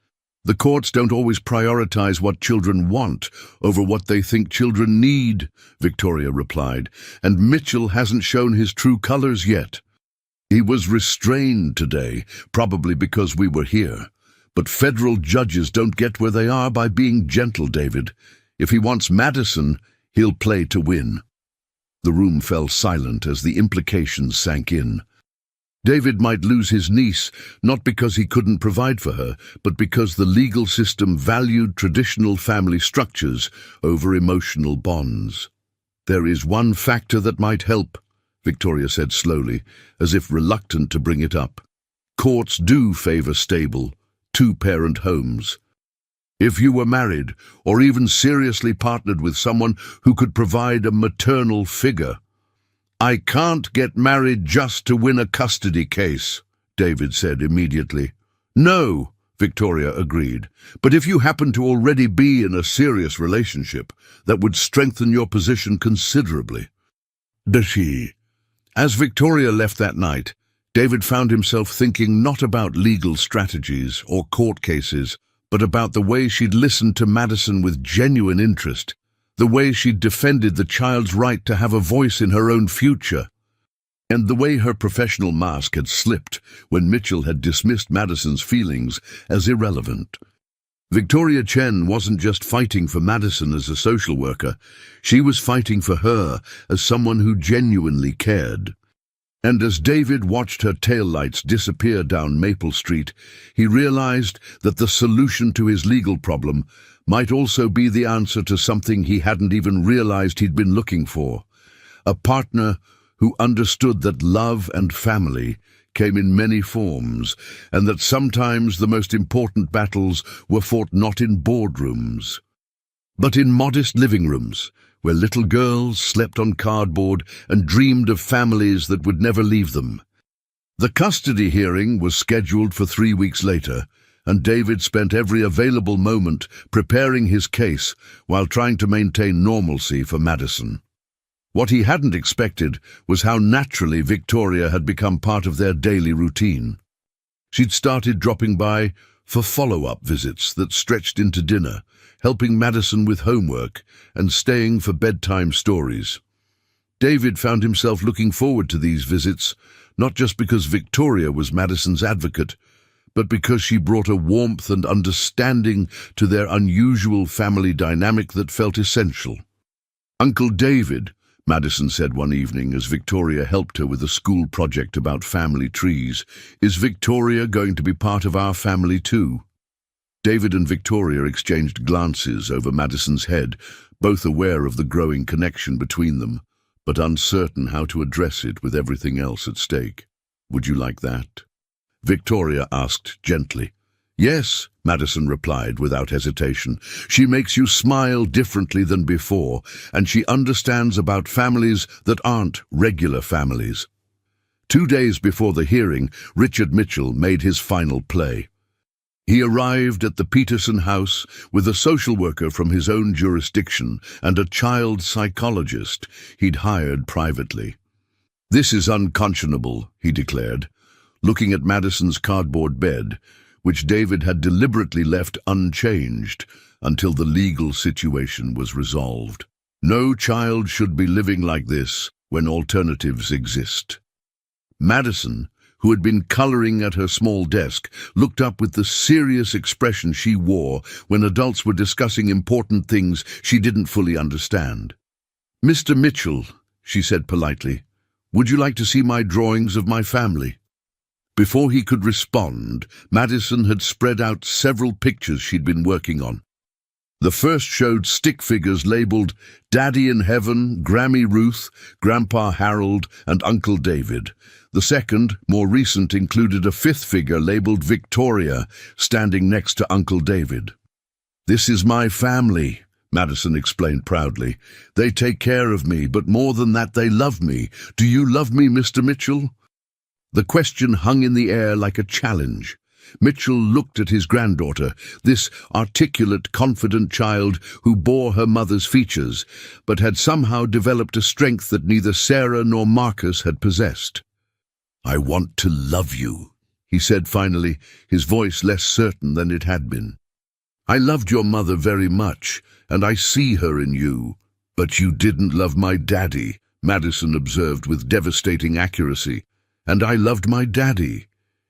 "The courts don't always prioritize what children want over what they think children need," Victoria replied, "and Mitchell hasn't shown his true colors yet. He was restrained today, probably because we were here. But federal judges don't get where they are by being gentle, David. If he wants Madison, he'll play to win." The room fell silent as the implications sank in. David might lose his niece, not because he couldn't provide for her, but because the legal system valued traditional family structures over emotional bonds. "There is one factor that might help," Victoria said slowly, as if reluctant to bring it up. "Courts do favor stable, two-parent homes. If you were married, or even seriously partnered with someone who could provide a maternal figure—" "I can't get married just to win a custody case," David said immediately. "No," Victoria agreed, "but if you happen to already be in a serious relationship, that would strengthen your position considerably." "Does she?" As Victoria left that night, David found himself thinking not about legal strategies or court cases, but about the way she'd listened to Madison with genuine interest, the way she'd defended the child's right to have a voice in her own future, and the way her professional mask had slipped when Mitchell had dismissed Madison's feelings as irrelevant. Victoria Chen wasn't just fighting for Madison as a social worker, she was fighting for her as someone who genuinely cared. And as David watched her taillights disappear down Maple Street, he realized that the solution to his legal problem might also be the answer to something he hadn't even realized he'd been looking for: a partner who understood that love and family came in many forms, and that sometimes the most important battles were fought not in boardrooms, but in modest living rooms, where little girls slept on cardboard and dreamed of families that would never leave them. The custody hearing was scheduled for 3 weeks later, and David spent every available moment preparing his case while trying to maintain normalcy for Madison. What he hadn't expected was how naturally Victoria had become part of their daily routine. She'd started dropping by for follow-up visits that stretched into dinner, helping Madison with homework, and staying for bedtime stories. David found himself looking forward to these visits, not just because Victoria was Madison's advocate, but because she brought a warmth and understanding to their unusual family dynamic that felt essential. "Uncle David," Madison said one evening as Victoria helped her with a school project about family trees, "is Victoria going to be part of our family too?" David and Victoria exchanged glances over Madison's head, both aware of the growing connection between them, but uncertain how to address it with everything else at stake. "Would you like that?" Victoria asked gently. "Yes," Madison replied without hesitation. "She makes you smile differently than before, and she understands about families that aren't regular families." 2 days before the hearing, Richard Mitchell made his final play. He arrived at the Peterson house with a social worker from his own jurisdiction and a child psychologist he'd hired privately. "This is unconscionable," he declared, looking at Madison's cardboard bed, which David had deliberately left unchanged until the legal situation was resolved. No child should be living like this when alternatives exist. Madison, who had been coloring at her small desk, looked up with the serious expression she wore when adults were discussing important things she didn't fully understand. "Mr. Mitchell," she said politely, "would you like to see my drawings of my family?" Before he could respond, Madison had spread out several pictures she'd been working on. The first showed stick figures labeled Daddy in Heaven, Grammy Ruth, Grandpa Harold, and Uncle David. The second, more recent, included a fifth figure labeled Victoria, standing next to Uncle David. "This is my family," Madison explained proudly. "They take care of me, but more than that, they love me. Do you love me, Mr. Mitchell?" The question hung in the air like a challenge. Mitchell looked at his granddaughter, this articulate, confident child who bore her mother's features, but had somehow developed a strength that neither Sarah nor Marcus had possessed. "I want to love you," he said finally, his voice less certain than it had been. "I loved your mother very much, and I see her in you. But you didn't love my daddy," Madison observed with devastating accuracy. "And I loved my daddy.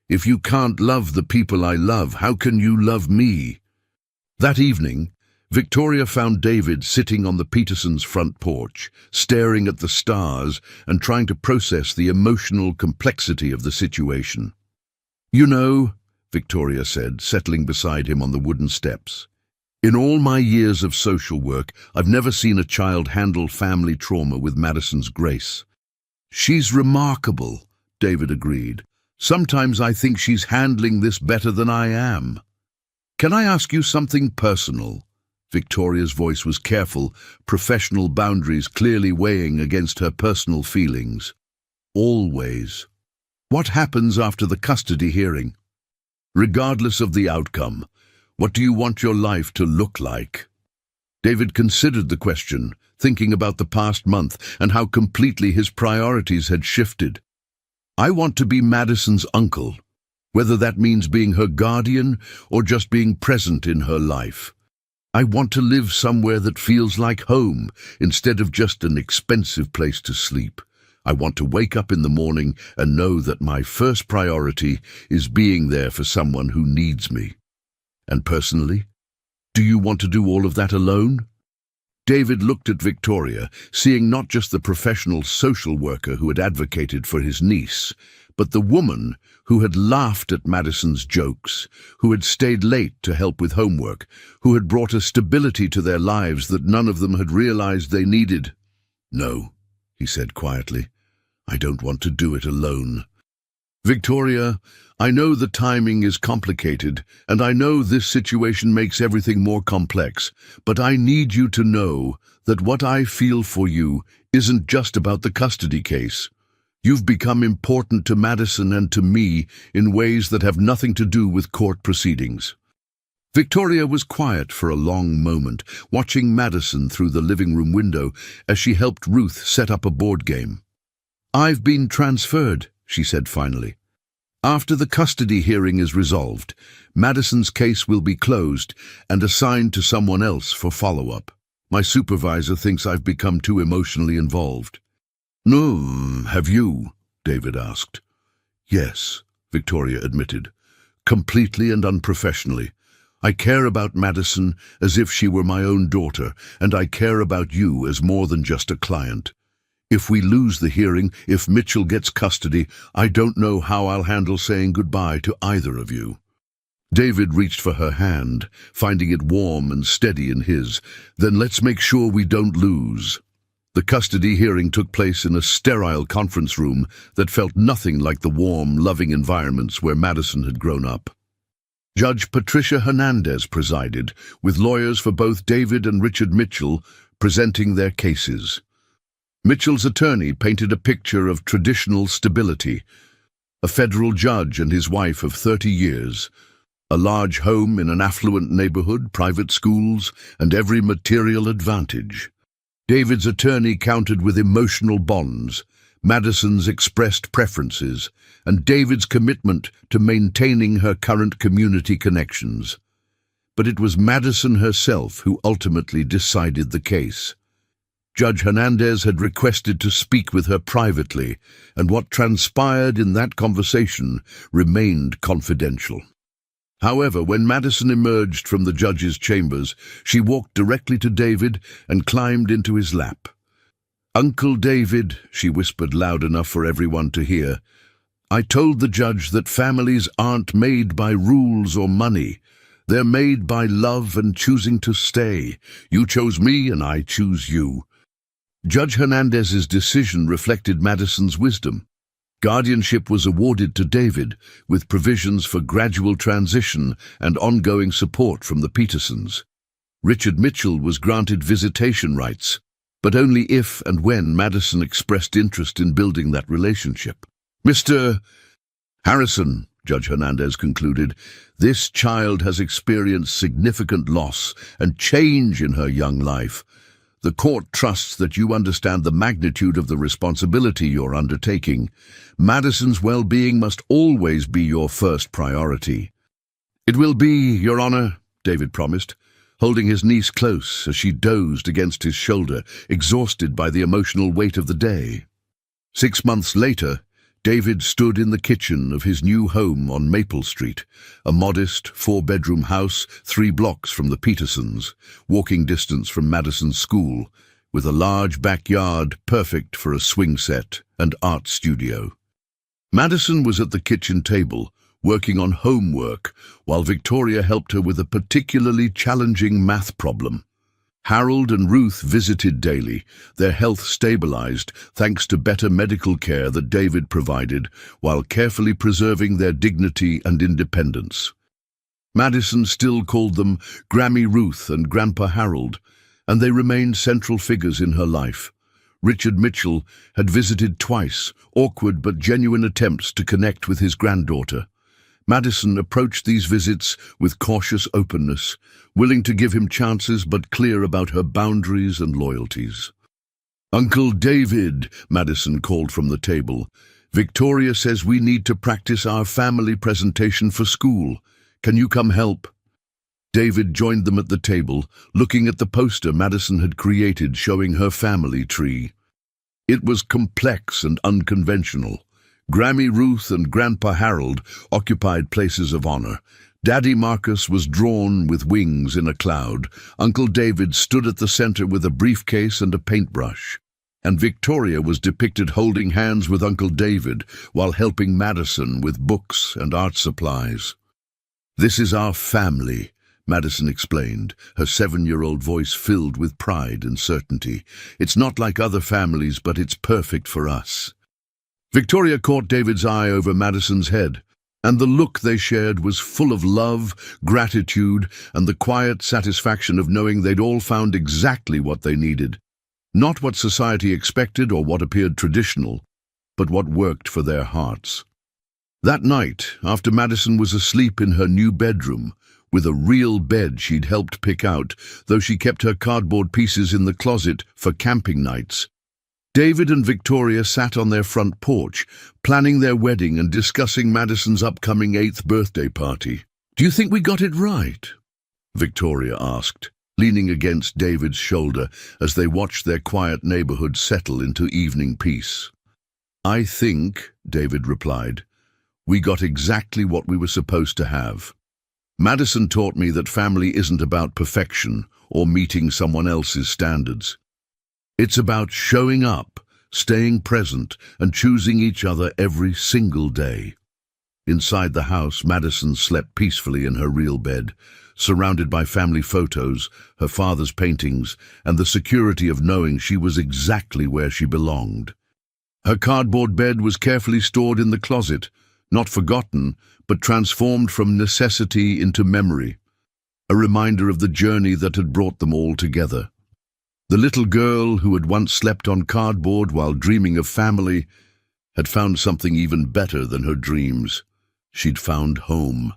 If you can't love the people I love, how can you love me?" That evening, Victoria found David sitting on the Petersons' front porch, staring at the stars and trying to process the emotional complexity of the situation. "You know," Victoria said, settling beside him on the wooden steps, "in all my years of social work, I've never seen a child handle family trauma with Madison's grace." "She's remarkable," David agreed. "Sometimes I think she's handling this better than I am." "Can I ask you something personal?" Victoria's voice was careful, professional boundaries clearly weighing against her personal feelings. "Always. What happens after the custody hearing? Regardless of the outcome, what do you want your life to look like?" David considered the question, thinking about the past month and how completely his priorities had shifted. "I want to be Madison's uncle, whether that means being her guardian or just being present in her life. I want to live somewhere that feels like home instead of just an expensive place to sleep. I want to wake up in the morning and know that my first priority is being there for someone who needs me." "And personally, do you want to do all of that alone?" David looked at Victoria, seeing not just the professional social worker who had advocated for his niece, but the woman who had laughed at Madison's jokes, who had stayed late to help with homework, who had brought a stability to their lives that none of them had realized they needed. "No," he said quietly, "I don't want to do it alone. Victoria, I know the timing is complicated, and I know this situation makes everything more complex, but I need you to know that what I feel for you isn't just about the custody case. You've become important to Madison and to me in ways that have nothing to do with court proceedings." Victoria was quiet for a long moment, watching Madison through the living room window as she helped Ruth set up a board game. "I've been transferred," she said finally. "After the custody hearing is resolved, Madison's case will be closed and assigned to someone else for follow-up. My supervisor thinks I've become too emotionally involved." "No, have you?" David asked. "Yes," Victoria admitted, "completely and unprofessionally. I care about Madison as if she were my own daughter, and I care about you as more than just a client. If we lose the hearing, if Mitchell gets custody, I don't know how I'll handle saying goodbye to either of you." David reached for her hand, finding it warm and steady in his. "Then let's make sure we don't lose." The custody hearing took place in a sterile conference room that felt nothing like the warm, loving environments where Madison had grown up. Judge Patricia Hernandez presided, with lawyers for both David and Richard Mitchell presenting their cases. Mitchell's attorney painted a picture of traditional stability: a federal judge and his wife of 30 years, a large home in an affluent neighborhood, private schools, and every material advantage. David's attorney countered with emotional bonds: Madison's expressed preferences, and David's commitment to maintaining her current community connections. But it was Madison herself who ultimately decided the case. Judge Hernandez had requested to speak with her privately, and what transpired in that conversation remained confidential. However, when Madison emerged from the judge's chambers, she walked directly to David and climbed into his lap. "Uncle David," she whispered loud enough for everyone to hear, "I told the judge that families aren't made by rules or money. They're made by love and choosing to stay. You chose me and I choose you." Judge Hernandez's decision reflected Madison's wisdom. Guardianship was awarded to David, with provisions for gradual transition and ongoing support from the Petersons. Richard Mitchell was granted visitation rights, but only if and when Madison expressed interest in building that relationship. "Mr. Harrison," Judge Hernandez concluded, "this child has experienced significant loss and change in her young life. The court trusts that you understand the magnitude of the responsibility you're undertaking. Madison's well-being must always be your first priority." "It will be, Your Honor," David promised, holding his niece close as she dozed against his shoulder, exhausted by the emotional weight of the day. 6 months later, David stood in the kitchen of his new home on Maple Street, a modest 4-bedroom house 3 blocks from the Petersons, walking distance from Madison's school, with a large backyard perfect for a swing set and art studio. Madison was at the kitchen table, working on homework, while Victoria helped her with a particularly challenging math problem. Harold and Ruth visited daily, their health stabilized thanks to better medical care that David provided, while carefully preserving their dignity and independence. Madison still called them Grammy Ruth and Grandpa Harold, and they remained central figures in her life. Richard Mitchell had visited twice, awkward but genuine attempts to connect with his granddaughter. Madison approached these visits with cautious openness, willing to give him chances but clear about her boundaries and loyalties. "Uncle David," Madison called from the table, "Victoria says we need to practice our family presentation for school. Can you come help?" David joined them at the table, looking at the poster Madison had created showing her family tree. It was complex and unconventional. Grammy Ruth and Grandpa Harold occupied places of honor. Daddy Marcus was drawn with wings in a cloud. Uncle David stood at the center with a briefcase and a paintbrush. And Victoria was depicted holding hands with Uncle David while helping Madison with books and art supplies. "This is our family," Madison explained, her 7-year-old voice filled with pride and certainty. "It's not like other families, but it's perfect for us." Victoria caught David's eye over Madison's head, and the look they shared was full of love, gratitude, and the quiet satisfaction of knowing they'd all found exactly what they needed. Not what society expected or what appeared traditional, but what worked for their hearts. That night, after Madison was asleep in her new bedroom, with a real bed she'd helped pick out, though she kept her cardboard pieces in the closet for camping nights, David and Victoria sat on their front porch, planning their wedding and discussing Madison's upcoming 8th birthday party. "Do you think we got it right?" Victoria asked, leaning against David's shoulder as they watched their quiet neighborhood settle into evening peace. "I think," David replied, "we got exactly what we were supposed to have. Madison taught me that family isn't about perfection or meeting someone else's standards. It's about showing up, staying present, and choosing each other every single day." Inside the house, Madison slept peacefully in her real bed, surrounded by family photos, her father's paintings, and the security of knowing she was exactly where she belonged. Her cardboard bed was carefully stored in the closet, not forgotten, but transformed from necessity into memory, a reminder of the journey that had brought them all together. The little girl who had once slept on cardboard while dreaming of family had found something even better than her dreams. She'd found home.